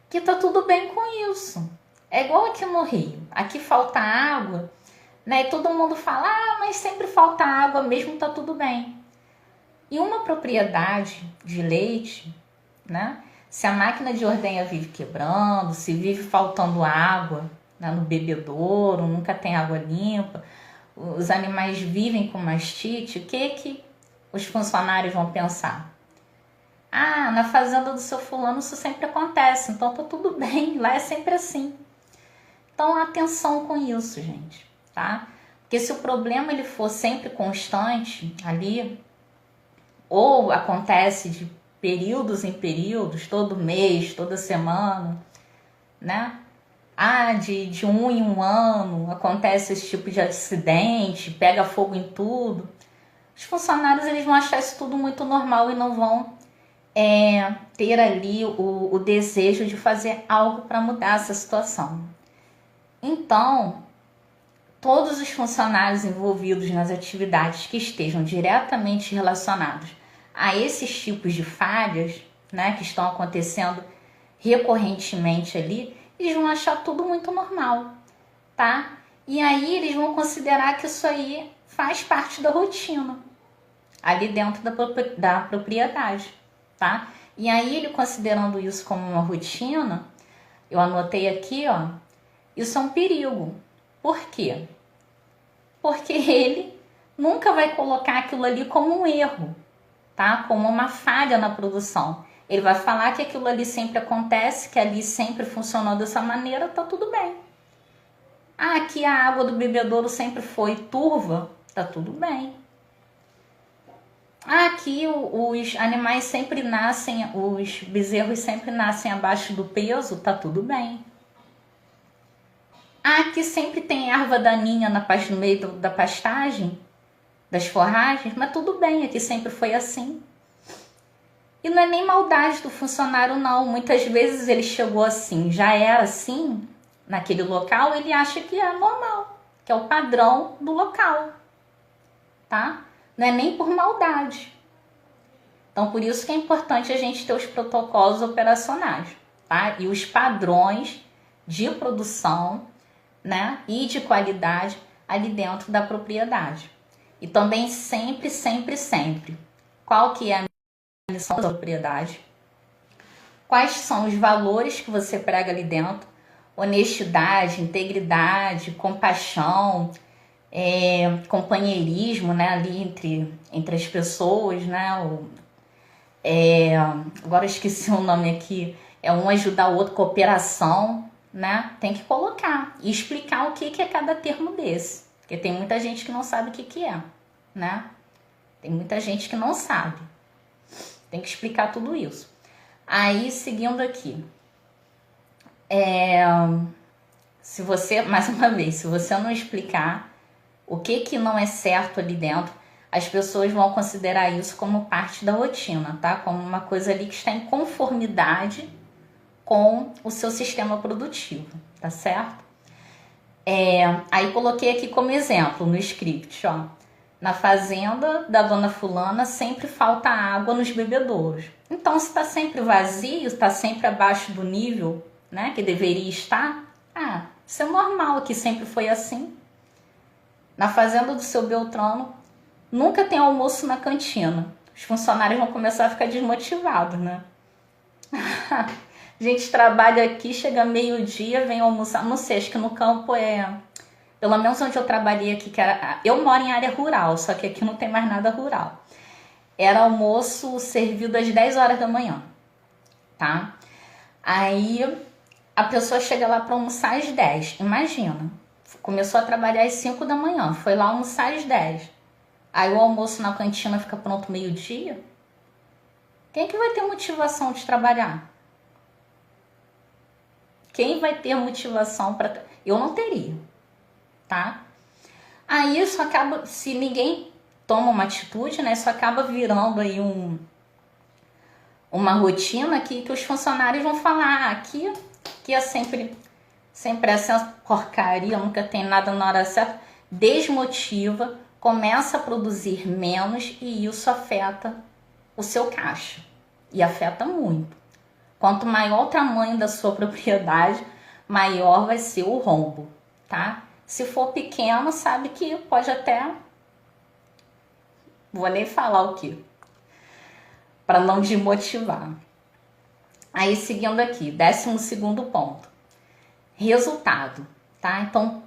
S1: que tá tudo bem com isso. É igual aqui no Rio. Aqui falta água, né? E todo mundo fala, mas sempre falta água, mesmo tá tudo bem. E uma propriedade de leite, né? Se a máquina de ordenha vive quebrando, se vive faltando água, né, no bebedouro, nunca tem água limpa, os animais vivem com mastite, o que os funcionários vão pensar? Na fazenda do seu fulano isso sempre acontece, então tá tudo bem, lá é sempre assim. Então atenção com isso, gente, tá? Porque se o problema ele for sempre constante ali, ou acontece de períodos em períodos, todo mês, toda semana, né? De um em um ano acontece esse tipo de acidente, pega fogo em tudo. Os funcionários eles vão achar isso tudo muito normal e não vão ter ali o desejo de fazer algo para mudar essa situação. Então, todos os funcionários envolvidos nas atividades que estejam diretamente relacionados a esses tipos de falhas, né, que estão acontecendo recorrentemente ali, eles vão achar tudo muito normal, tá? E aí eles vão considerar que isso aí faz parte da rotina, ali dentro da propriedade, tá? E aí ele considerando isso como uma rotina, eu anotei aqui, isso é um perigo. Por quê? Porque ele nunca vai colocar aquilo ali como um erro, tá? Como uma falha na produção. Ele vai falar que aquilo ali sempre acontece, que ali sempre funcionou dessa maneira, tá tudo bem. Que a água do bebedouro sempre foi turva, tá tudo bem. Que os animais sempre nascem, os bezerros sempre nascem abaixo do peso, tá tudo bem. Que sempre tem erva daninha no meio da pastagem, das forragens, mas tudo bem, aqui sempre foi assim. E não é nem maldade do funcionário, não. Muitas vezes ele chegou assim, já era assim, naquele local, ele acha que é normal, que é o padrão do local, tá? Não é nem por maldade. Então, por isso que é importante a gente ter os protocolos operacionais, tá? E os padrões de produção, né? E de qualidade ali dentro da propriedade. E também sempre, qual que é a missão da propriedade? Quais são os valores que você prega ali dentro? Honestidade, integridade, compaixão, companheirismo, né? Ali entre as pessoas, né? Agora eu esqueci o nome aqui. Um ajudar o outro, cooperação, né? Tem que colocar e explicar o que é cada termo desse. Porque tem muita gente que não sabe o que é, né? Tem muita gente que não sabe. Tem que explicar tudo isso. Aí, seguindo aqui. Se você, mais uma vez, se você não explicar, o que que não é certo ali dentro, as pessoas vão considerar isso como parte da rotina, tá? Como uma coisa ali que está em conformidade com o seu sistema produtivo, tá certo? Aí coloquei aqui como exemplo no script, ó. Na fazenda da dona fulana sempre falta água nos bebedouros. Então, se está sempre vazio, está sempre abaixo do nível, né, que deveria estar, isso é normal, que sempre foi assim. Na fazenda do seu Beltrano, nunca tem almoço na cantina. Os funcionários vão começar a ficar desmotivados, né? A gente trabalha aqui, chega meio-dia, vem almoçar. Não sei, acho que no campo pelo menos onde eu trabalhei aqui, eu moro em área rural, só que aqui não tem mais nada rural. Era almoço servido às 10 horas da manhã, tá? Aí a pessoa chega lá para almoçar às 10, imagina. Começou a trabalhar às 5 da manhã, foi lá almoçar às 10. Aí o almoço na cantina fica pronto meio-dia. Quem é que vai ter motivação de trabalhar? Quem vai ter motivação para... Eu não teria, tá? Aí isso acaba, se ninguém toma uma atitude, né? Isso acaba virando aí uma rotina que os funcionários vão falar, aqui é sempre essa porcaria, nunca tem nada na hora certa, desmotiva, começa a produzir menos e isso afeta o seu caixa. E afeta muito. Quanto maior o tamanho da sua propriedade, maior vai ser o rombo, tá? Se for pequeno, sabe que pode até... Vou nem falar o que, para não desmotivar. Aí, seguindo aqui, 12º ponto. Resultado, tá? Então,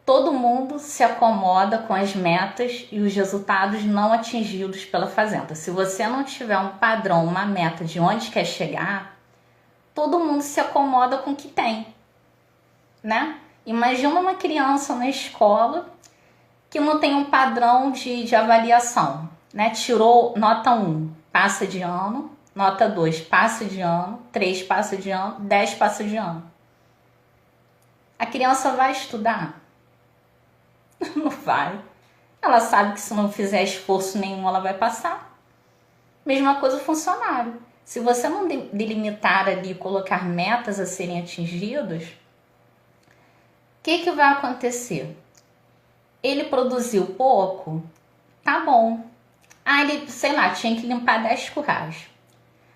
S1: todo mundo se acomoda com as metas e os resultados não atingidos pela fazenda. Se você não tiver um padrão, uma meta de onde quer chegar, todo mundo se acomoda com o que tem, né? Imagina uma criança na escola que não tem um padrão de avaliação, né? Tirou nota 1, passa de ano, nota 2, passa de ano, 3 passa de ano, 10 passa de ano. A criança vai estudar? Não vai. Ela sabe que se não fizer esforço nenhum, ela vai passar. Mesma coisa o funcionário. Se você não delimitar ali, colocar metas a serem atingidas, o que vai acontecer? Ele produziu pouco? Tá bom. Ele, sei lá, tinha que limpar 10 currais.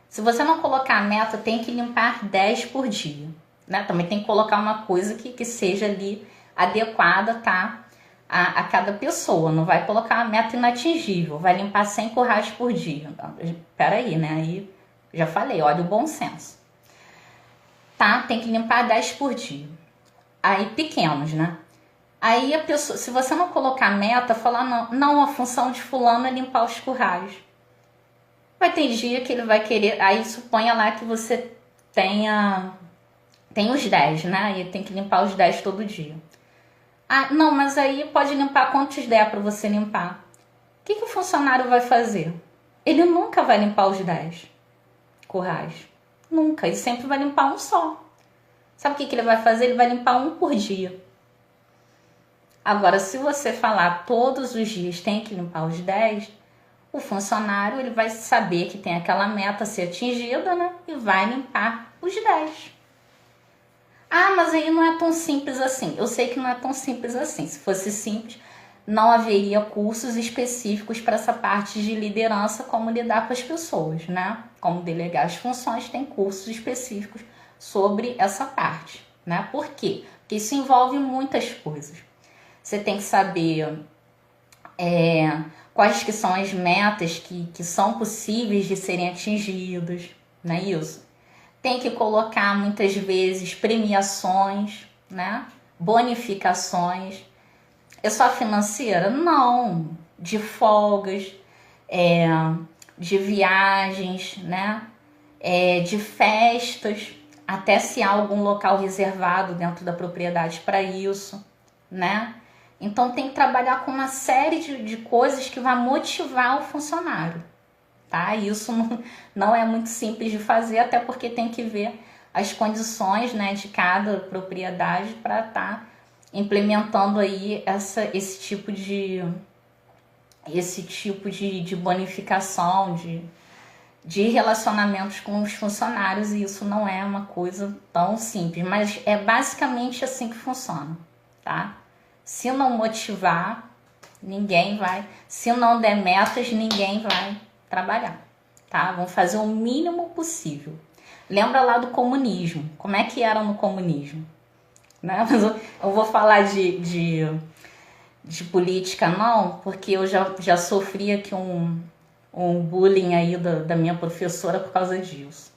S1: Se você não colocar a meta, tem que limpar 10 por dia, né? Também tem que colocar uma coisa que seja ali adequada, tá? A cada pessoa. Não vai colocar uma meta inatingível. Vai limpar 100 currais por dia. Peraí, né? Aí já falei, olha o bom senso. Tá? Tem que limpar 10 por dia. Aí pequenos, né? Aí a pessoa, se você não colocar meta, falar não, a função de fulano é limpar os currais. Vai ter dia que ele vai querer, aí suponha lá que você tem os 10, né? E tem que limpar os 10 todo dia. Não, mas aí pode limpar quantos der para você limpar. O que o funcionário vai fazer? Ele nunca vai limpar os 10 currais. Nunca, ele sempre vai limpar um só. Sabe o que ele vai fazer? Ele vai limpar um por dia. Agora, se você falar todos os dias tem que limpar os 10, o funcionário ele vai saber que tem aquela meta a ser atingida, né? E vai limpar os 10. Mas aí não é tão simples assim. Eu sei que não é tão simples assim. Se fosse simples, não haveria cursos específicos para essa parte de liderança, como lidar com as pessoas, né? Como delegar as funções, tem cursos específicos sobre essa parte, né? Por quê? Porque isso envolve muitas coisas. Você tem que saber quais que são as metas que são possíveis de serem atingidas, não é isso? Tem que colocar muitas vezes premiações, né? Bonificações. É só financeira? Não. De folgas, de viagens, né? De festas, até se há algum local reservado dentro da propriedade para isso, né? Então tem que trabalhar com uma série de coisas que vai motivar o funcionário, tá? Isso não é muito simples de fazer, até porque tem que ver as condições, né, de cada propriedade para estar implementando aí esse tipo de bonificação, de relacionamentos com os funcionários, e isso não é uma coisa tão simples, mas é basicamente assim que funciona, tá? Se não motivar, ninguém vai, se não der metas, ninguém vai trabalhar, tá? Vamos fazer o mínimo possível. Lembra lá do comunismo, como é que era no comunismo, né? Mas eu vou falar de política não, porque eu já sofri aqui um bullying aí da minha professora por causa disso.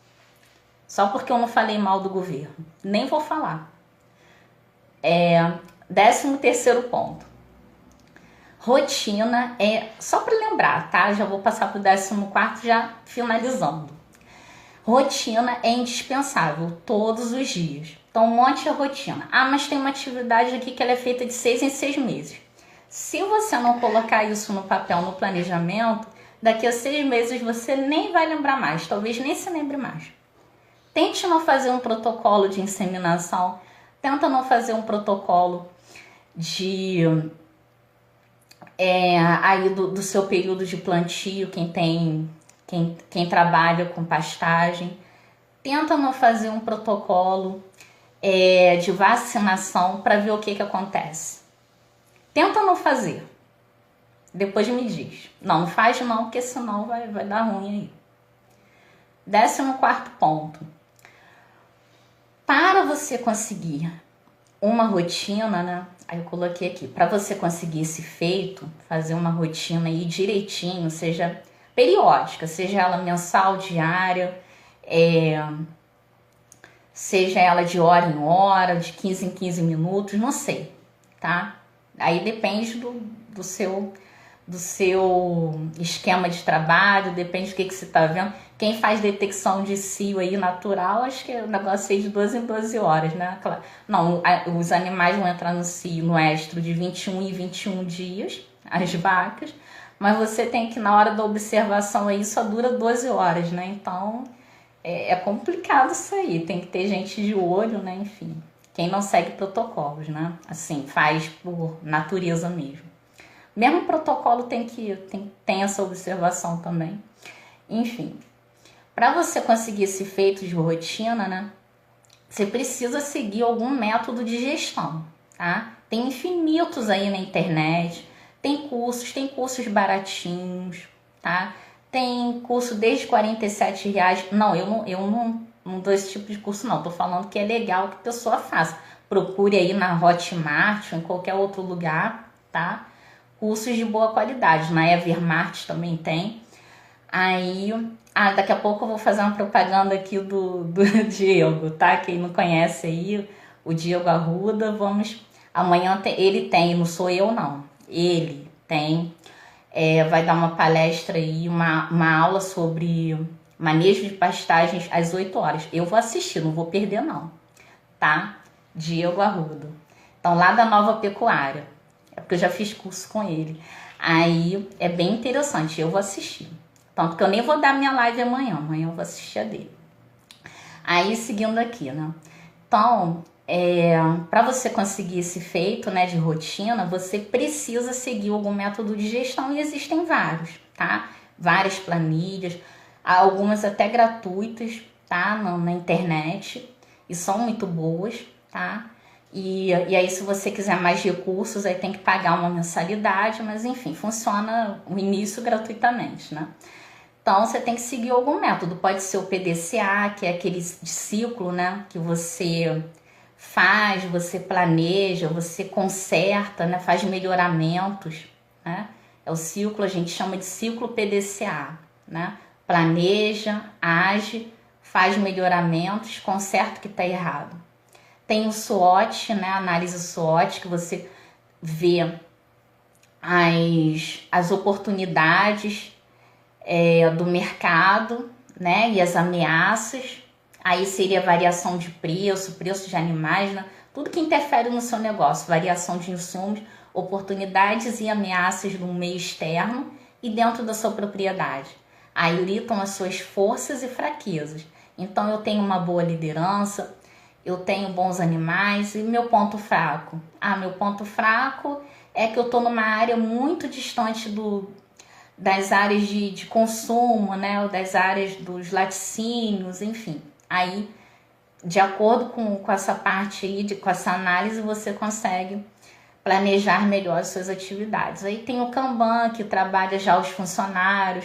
S1: Só porque eu não falei mal do governo. Nem vou falar. 13º ponto. Rotina só para lembrar, tá? Já vou passar pro 14º já finalizando. Rotina é indispensável todos os dias. Então, um monte de rotina. Mas tem uma atividade aqui que ela é feita de 6 em 6 meses. Se você não colocar isso no papel, no planejamento, daqui a 6 meses você nem vai lembrar mais, talvez nem se lembre mais. Tente não fazer um protocolo de inseminação, tenta não fazer um protocolo aí do seu período de plantio, quem trabalha com pastagem. Tenta não fazer um protocolo de vacinação para ver o que acontece. Tenta não fazer. Depois me diz. Não faz não, porque senão vai dar ruim aí. 14º ponto. Para você conseguir uma rotina, né? Aí eu coloquei aqui. Para você conseguir esse feito, fazer uma rotina aí direitinho, seja periódica, seja ela mensal, diária, seja ela de hora em hora, de 15 em 15 minutos, não sei, tá? Aí depende do seu esquema de trabalho, depende do que você está vendo. Quem faz detecção de cio aí natural, acho que o negócio é de 12 em 12 horas, né? Não, os animais vão entrar no cio, no estro, de 21 em 21 dias, as vacas, mas você tem que, na hora da observação aí, só dura 12 horas, né? Então, é complicado isso aí, tem que ter gente de olho, né? Enfim, quem não segue protocolos, né? Assim, faz por natureza mesmo. Mesmo protocolo tem essa observação também. Enfim, para você conseguir esse feito de rotina, né? Você precisa seguir algum método de gestão, tá? Tem infinitos aí na internet, tem cursos baratinhos, tá? Tem curso desde R$47. Não, eu não dou esse tipo de curso não, tô falando que é legal que a pessoa faça. Procure aí na Hotmart ou em qualquer outro lugar, tá? Cursos de boa qualidade, na Evermart também tem. Aí, daqui a pouco eu vou fazer uma propaganda aqui do Diego, tá? Quem não conhece aí, o Diego Arruda, amanhã ele tem, não sou eu não, ele tem, vai dar uma palestra aí, uma aula sobre manejo de pastagens às 8 horas. Eu vou assistir, não vou perder não, tá? Diego Arruda. Então, lá da Nova Pecuária. É porque eu já fiz curso com ele. Aí é bem interessante, eu vou assistir. Tanto que eu nem vou dar minha live amanhã eu vou assistir a dele. Aí, seguindo aqui, né? Então, para você conseguir esse feito, né, de rotina, você precisa seguir algum método de gestão e existem vários, tá? Várias planilhas, algumas até gratuitas, tá? Na internet, e são muito boas, tá? E aí, se você quiser mais recursos, aí tem que pagar uma mensalidade, mas enfim, funciona o início gratuitamente, né? Então, você tem que seguir algum método. Pode ser o PDCA, que é aquele ciclo, né? Que você faz, você planeja, você conserta, né? Faz melhoramentos, né? É o ciclo, a gente chama de ciclo PDCA, né? Planeja, age, faz melhoramentos, conserta o que está errado. Tem o SWOT, né? Análise SWOT, que você vê as oportunidades do mercado, né? E as ameaças. Aí seria variação de preço de animais, né? Tudo que interfere no seu negócio, variação de insumos, oportunidades e ameaças no meio externo e dentro da sua propriedade. Aí estão as suas forças e fraquezas. Então, eu tenho uma boa liderança, eu tenho bons animais. E meu ponto fraco? Meu ponto fraco é que eu estou numa área muito distante das áreas de consumo, né? Ou das áreas dos laticínios, enfim. Aí, de acordo com essa parte aí, com essa análise, você consegue planejar melhor as suas atividades. Aí tem o Kanban, que trabalha já os funcionários.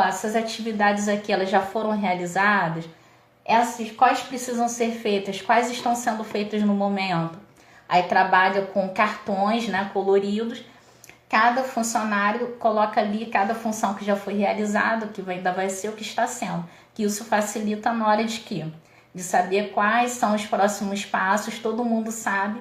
S1: Essas atividades aqui, elas já foram realizadas? Essas, quais precisam ser feitas? Quais estão sendo feitas no momento? Aí trabalha com cartões, né, coloridos. Cada funcionário coloca ali cada função que já foi realizada, que ainda vai ser o que está sendo. Que isso facilita na hora de quê? De saber quais são os próximos passos. Todo mundo sabe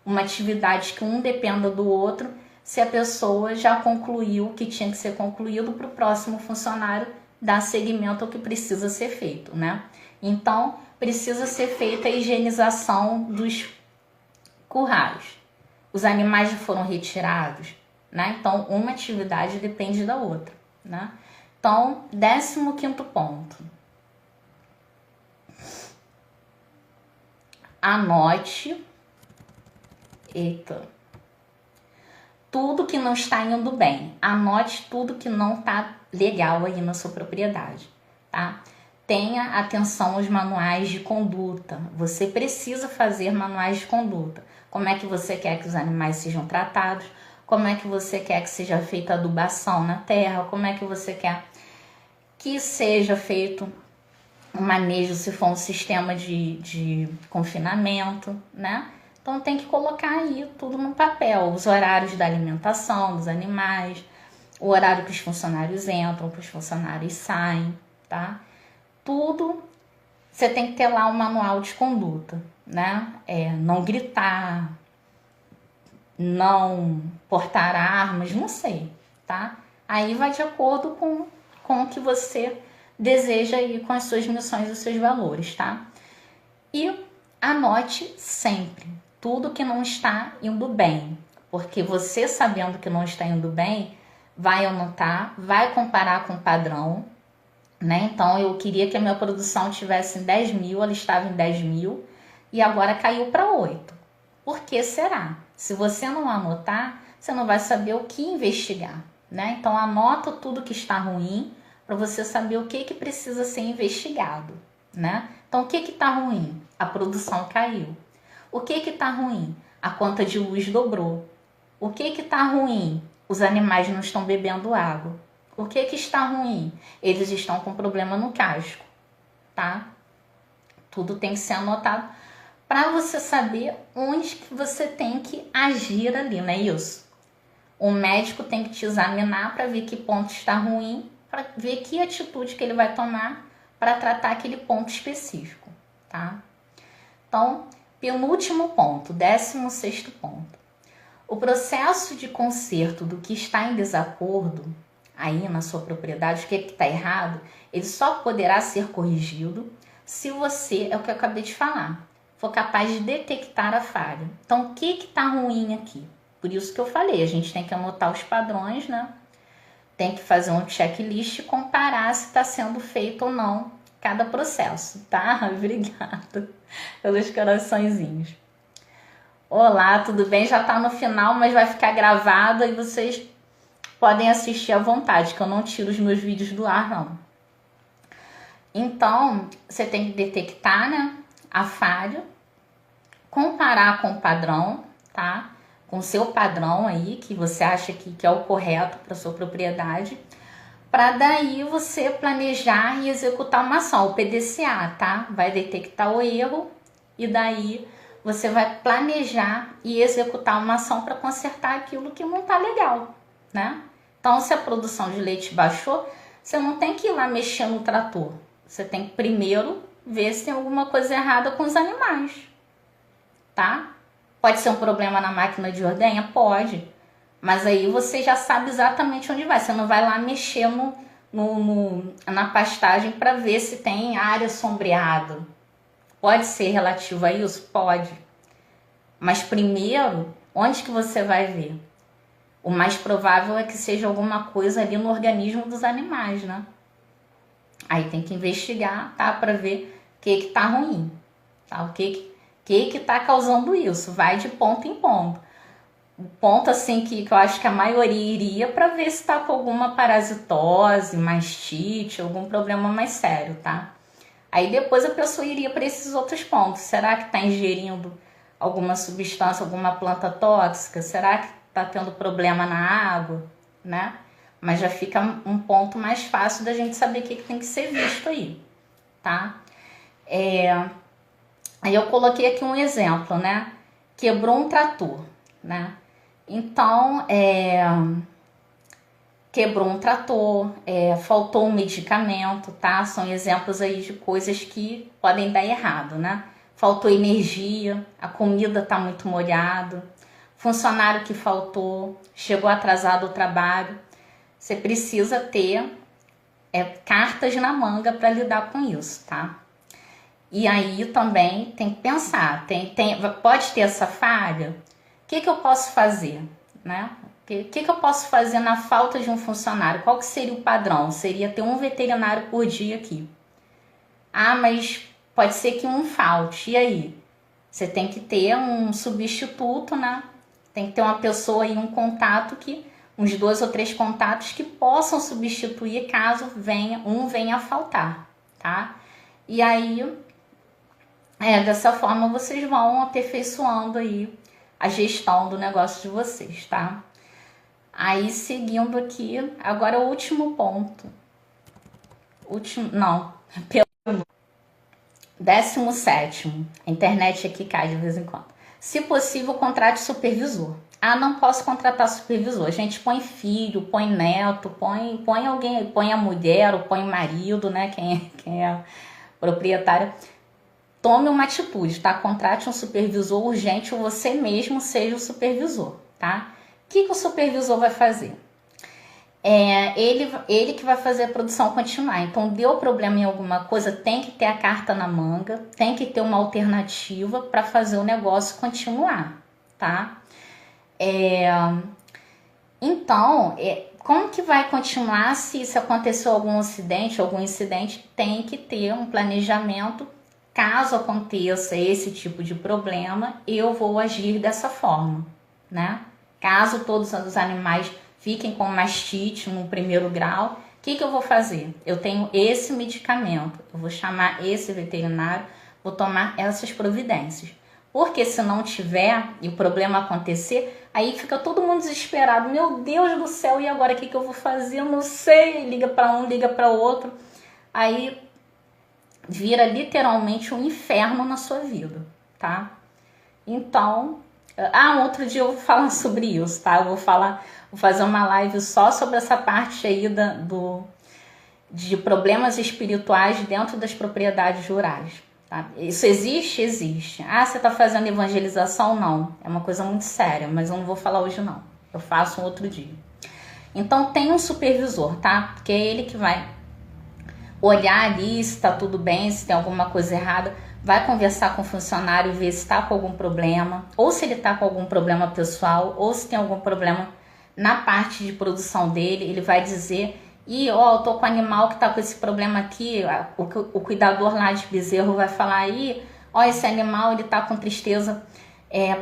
S1: uma atividade que um dependa do outro, se a pessoa já concluiu o que tinha que ser concluído para o próximo funcionário dar seguimento ao que precisa ser feito, né? Então, precisa ser feita a higienização dos currais. Os animais já foram retirados, né? Então, uma atividade depende da outra, né? Então, 15º ponto. Anote tudo que não está indo bem. Anote tudo que não está legal aí na sua propriedade, tá? Tenha atenção aos manuais de conduta. Você precisa fazer manuais de conduta. Como é que você quer que os animais sejam tratados? Como é que você quer que seja feita a adubação na terra? Como é que você quer que seja feito o manejo se for um sistema de confinamento, né? Então tem que colocar aí tudo no papel. Os horários da alimentação dos animais, o horário que os funcionários entram, que os funcionários saem, tá? Tudo você tem que ter lá um manual de conduta, né? Não gritar, não portar armas, não sei, tá? Aí vai de acordo com o que você deseja aí, com as suas missões e os seus valores, tá? E anote sempre tudo que não está indo bem, porque você sabendo que não está indo bem, vai anotar, vai comparar com o padrão, né? Então, eu queria que a minha produção tivesse em 10 mil, ela estava em 10 mil e agora caiu para 8. Por que será? Se você não anotar, você não vai saber o que investigar, né? Então, anota tudo que está ruim para você saber o que precisa ser investigado, né? Então, o que está ruim? A produção caiu. O que está ruim? A conta de luz dobrou. O que está ruim? Os animais não estão bebendo água. O que está ruim? Eles estão com problema no casco, tá? Tudo tem que ser anotado para você saber onde que você tem que agir ali, não é isso? O médico tem que te examinar para ver que ponto está ruim, para ver que atitude que ele vai tomar para tratar aquele ponto específico, tá? Então, penúltimo ponto, 16º ponto. O processo de conserto do que está em desacordo aí na sua propriedade, o que está errado, ele só poderá ser corrigido se você, é o que eu acabei de falar, for capaz de detectar a falha. Então, o que está ruim aqui? Por isso que eu falei, a gente tem que anotar os padrões, né? Tem que fazer um checklist e comparar se está sendo feito ou não cada processo, tá? Obrigada pelos coraçõezinhos. Olá, tudo bem? Já tá no final, mas vai ficar gravado e vocês podem assistir à vontade, que eu não tiro os meus vídeos do ar, não. Então, você tem que detectar, né, a falha, comparar com o padrão, tá? Com o seu padrão aí, que você acha que é o correto para sua propriedade, para daí você planejar e executar uma ação, o PDCA, tá? Vai detectar o erro e daí você vai planejar e executar uma ação para consertar aquilo que não tá legal, né? Então, se a produção de leite baixou, você não tem que ir lá mexer no trator. Você tem que primeiro ver se tem alguma coisa errada com os animais, tá? Pode ser um problema na máquina de ordenha? Pode. Mas aí você já sabe exatamente onde vai. Você não vai lá mexer na pastagem para ver se tem área sombreada. Pode ser relativo a isso? Pode. Mas primeiro, onde que você vai ver? O mais provável é que seja alguma coisa ali no organismo dos animais, né? Aí tem que investigar, tá? Para ver o que tá ruim, tá? O que que está causando isso? Vai de ponto em ponto. O ponto assim que eu acho que a maioria iria para ver se está com alguma parasitose, mastite, algum problema mais sério, tá? Aí depois a pessoa iria para esses outros pontos. Será que está ingerindo alguma substância, alguma planta tóxica? Será que está tendo problema na água, né? Mas já fica um ponto mais fácil da gente saber o que tem que ser visto aí, tá? Aí eu coloquei aqui um exemplo, né? Quebrou um trator, né? Então, quebrou um trator, faltou um medicamento, tá? São exemplos aí de coisas que podem dar errado, né? Faltou energia, a comida tá muito molhada, funcionário que faltou, chegou atrasado ao trabalho. Você precisa ter cartas na manga para lidar com isso, tá? E aí também tem que pensar, pode ter essa falha? O que eu posso fazer, né? O que eu posso fazer na falta de um funcionário? Qual que seria o padrão? Seria ter um veterinário por dia aqui. Ah, mas pode ser que um falte. E aí? Você tem que ter um substituto, né? Tem que ter uma pessoa e um contato uns 2 ou 3 contatos que possam substituir caso venha a faltar, tá? E aí, dessa forma vocês vão aperfeiçoando aí a gestão do negócio de vocês, tá? Aí, seguindo aqui, agora o último ponto. 17º. A internet aqui cai de vez em quando. Se possível, contrate supervisor. Ah, não posso contratar supervisor. A gente põe filho, põe neto, põe alguém, põe a mulher ou põe o marido, né? Quem é proprietário. Tome uma atitude, tá? Contrate um supervisor urgente ou você mesmo seja o supervisor, tá? O que o supervisor vai fazer? Ele que vai fazer a produção continuar. Então, deu problema em alguma coisa, tem que ter a carta na manga, tem que ter uma alternativa para fazer o negócio continuar, tá? Então, como que vai continuar se aconteceu algum incidente? Tem que ter um planejamento. Caso aconteça esse tipo de problema, eu vou agir dessa forma, né? Caso todos os animais fiquem com mastite no 1º grau, o que eu vou fazer? Eu tenho esse medicamento, eu vou chamar esse veterinário, vou tomar essas providências. Porque se não tiver e o problema acontecer, aí fica todo mundo desesperado. Meu Deus do céu, e agora o que eu vou fazer? Eu não sei. Liga para um, liga para o outro. Aí vira literalmente um inferno na sua vida, tá? Então, outro dia eu vou falar sobre isso, tá? Eu vou fazer uma live só sobre essa parte aí de problemas espirituais dentro das propriedades rurais, tá? Isso existe? Existe. Ah, você tá fazendo evangelização? Não. É uma coisa muito séria, mas eu não vou falar hoje não. Eu faço um outro dia. Então, tem um supervisor, tá? Porque é ele que vai olhar ali se está tudo bem, se tem alguma coisa errada, vai conversar com o funcionário e ver se está com algum problema, ou se ele está com algum problema pessoal, ou se tem algum problema na parte de produção dele. Ele vai dizer, eu tô com o animal que está com esse problema aqui, o cuidador lá de bezerro vai falar, esse animal ele está com tristeza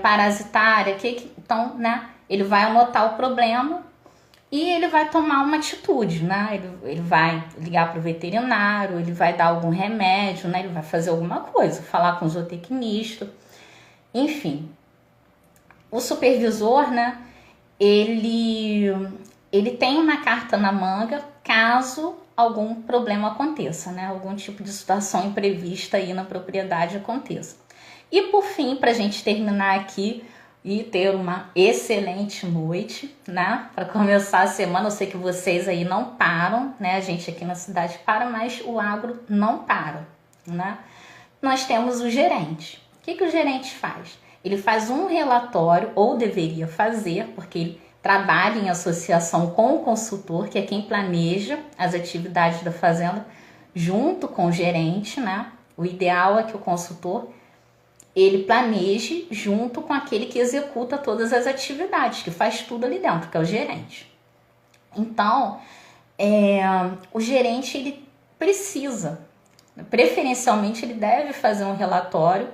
S1: parasitária, então, né, ele vai anotar o problema e ele vai tomar uma atitude, né? Ele vai ligar para o veterinário, ele vai dar algum remédio, né? Ele vai fazer alguma coisa, falar com o zootecnista, enfim. O supervisor, né? Ele tem uma carta na manga caso algum problema aconteça, né? Algum tipo de situação imprevista aí na propriedade aconteça. E por fim, para a gente terminar aqui e ter uma excelente noite, né? Para começar a semana, eu sei que vocês aí não param, né? A gente aqui na cidade para, mas o agro não para, né? Nós temos o gerente. O que o gerente faz? Ele faz um relatório, ou deveria fazer, porque ele trabalha em associação com o consultor, que é quem planeja as atividades da fazenda, junto com o gerente, né? O ideal é que o consultor ele planeje junto com aquele que executa todas as atividades, que faz tudo ali dentro, que é o gerente. Então, o gerente ele precisa, preferencialmente ele deve fazer um relatório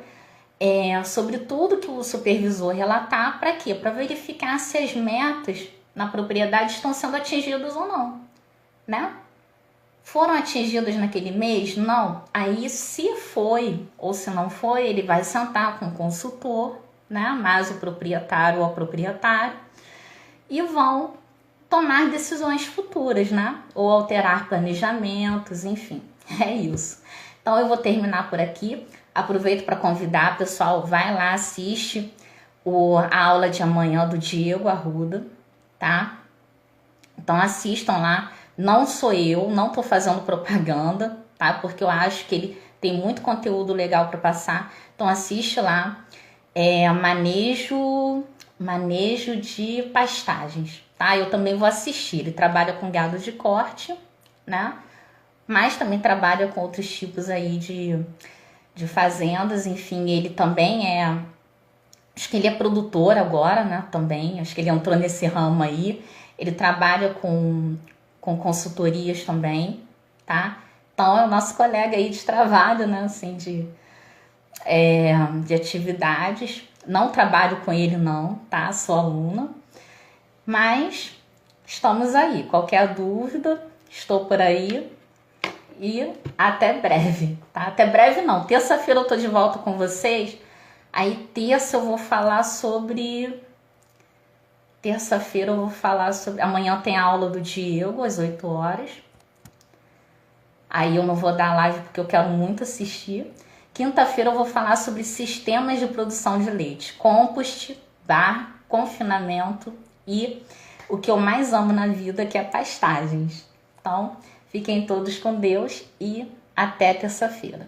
S1: sobre tudo que o supervisor relatar, para quê? Para verificar se as metas na propriedade estão sendo atingidas ou não, né? Foram atingidas naquele mês? Não. Aí, se foi ou se não foi, ele vai sentar com o consultor, né? Mais o proprietário ou a proprietária, e vão tomar decisões futuras, né? Ou alterar planejamentos, enfim, é isso. Então eu vou terminar por aqui. Aproveito para convidar, pessoal, vai lá, assiste a aula de amanhã do Diego Arruda, tá? Então assistam lá. Não sou eu, não tô fazendo propaganda, tá? Porque eu acho que ele tem muito conteúdo legal para passar. Então assiste lá. Manejo de pastagens, tá? Eu também vou assistir. Ele trabalha com gado de corte, né? Mas também trabalha com outros tipos aí de fazendas. Enfim, ele também acho que ele é produtor agora, né? Também, acho que ele entrou nesse ramo aí. Ele trabalha com consultorias também, tá? Então é o nosso colega aí de trabalho, né? Assim, de atividades. Não trabalho com ele não, tá? Sou aluna. Mas estamos aí. Qualquer dúvida, estou por aí. E até breve, tá? Até breve não. Terça-feira eu tô de volta com vocês. Aí terça eu vou falar sobre... Terça-feira eu vou falar sobre... Amanhã tem a aula do Diego, às 8 horas. Aí eu não vou dar live porque eu quero muito assistir. Quinta-feira eu vou falar sobre sistemas de produção de leite. Compost, bar, confinamento e o que eu mais amo na vida, que é pastagens. Então, fiquem todos com Deus e até terça-feira.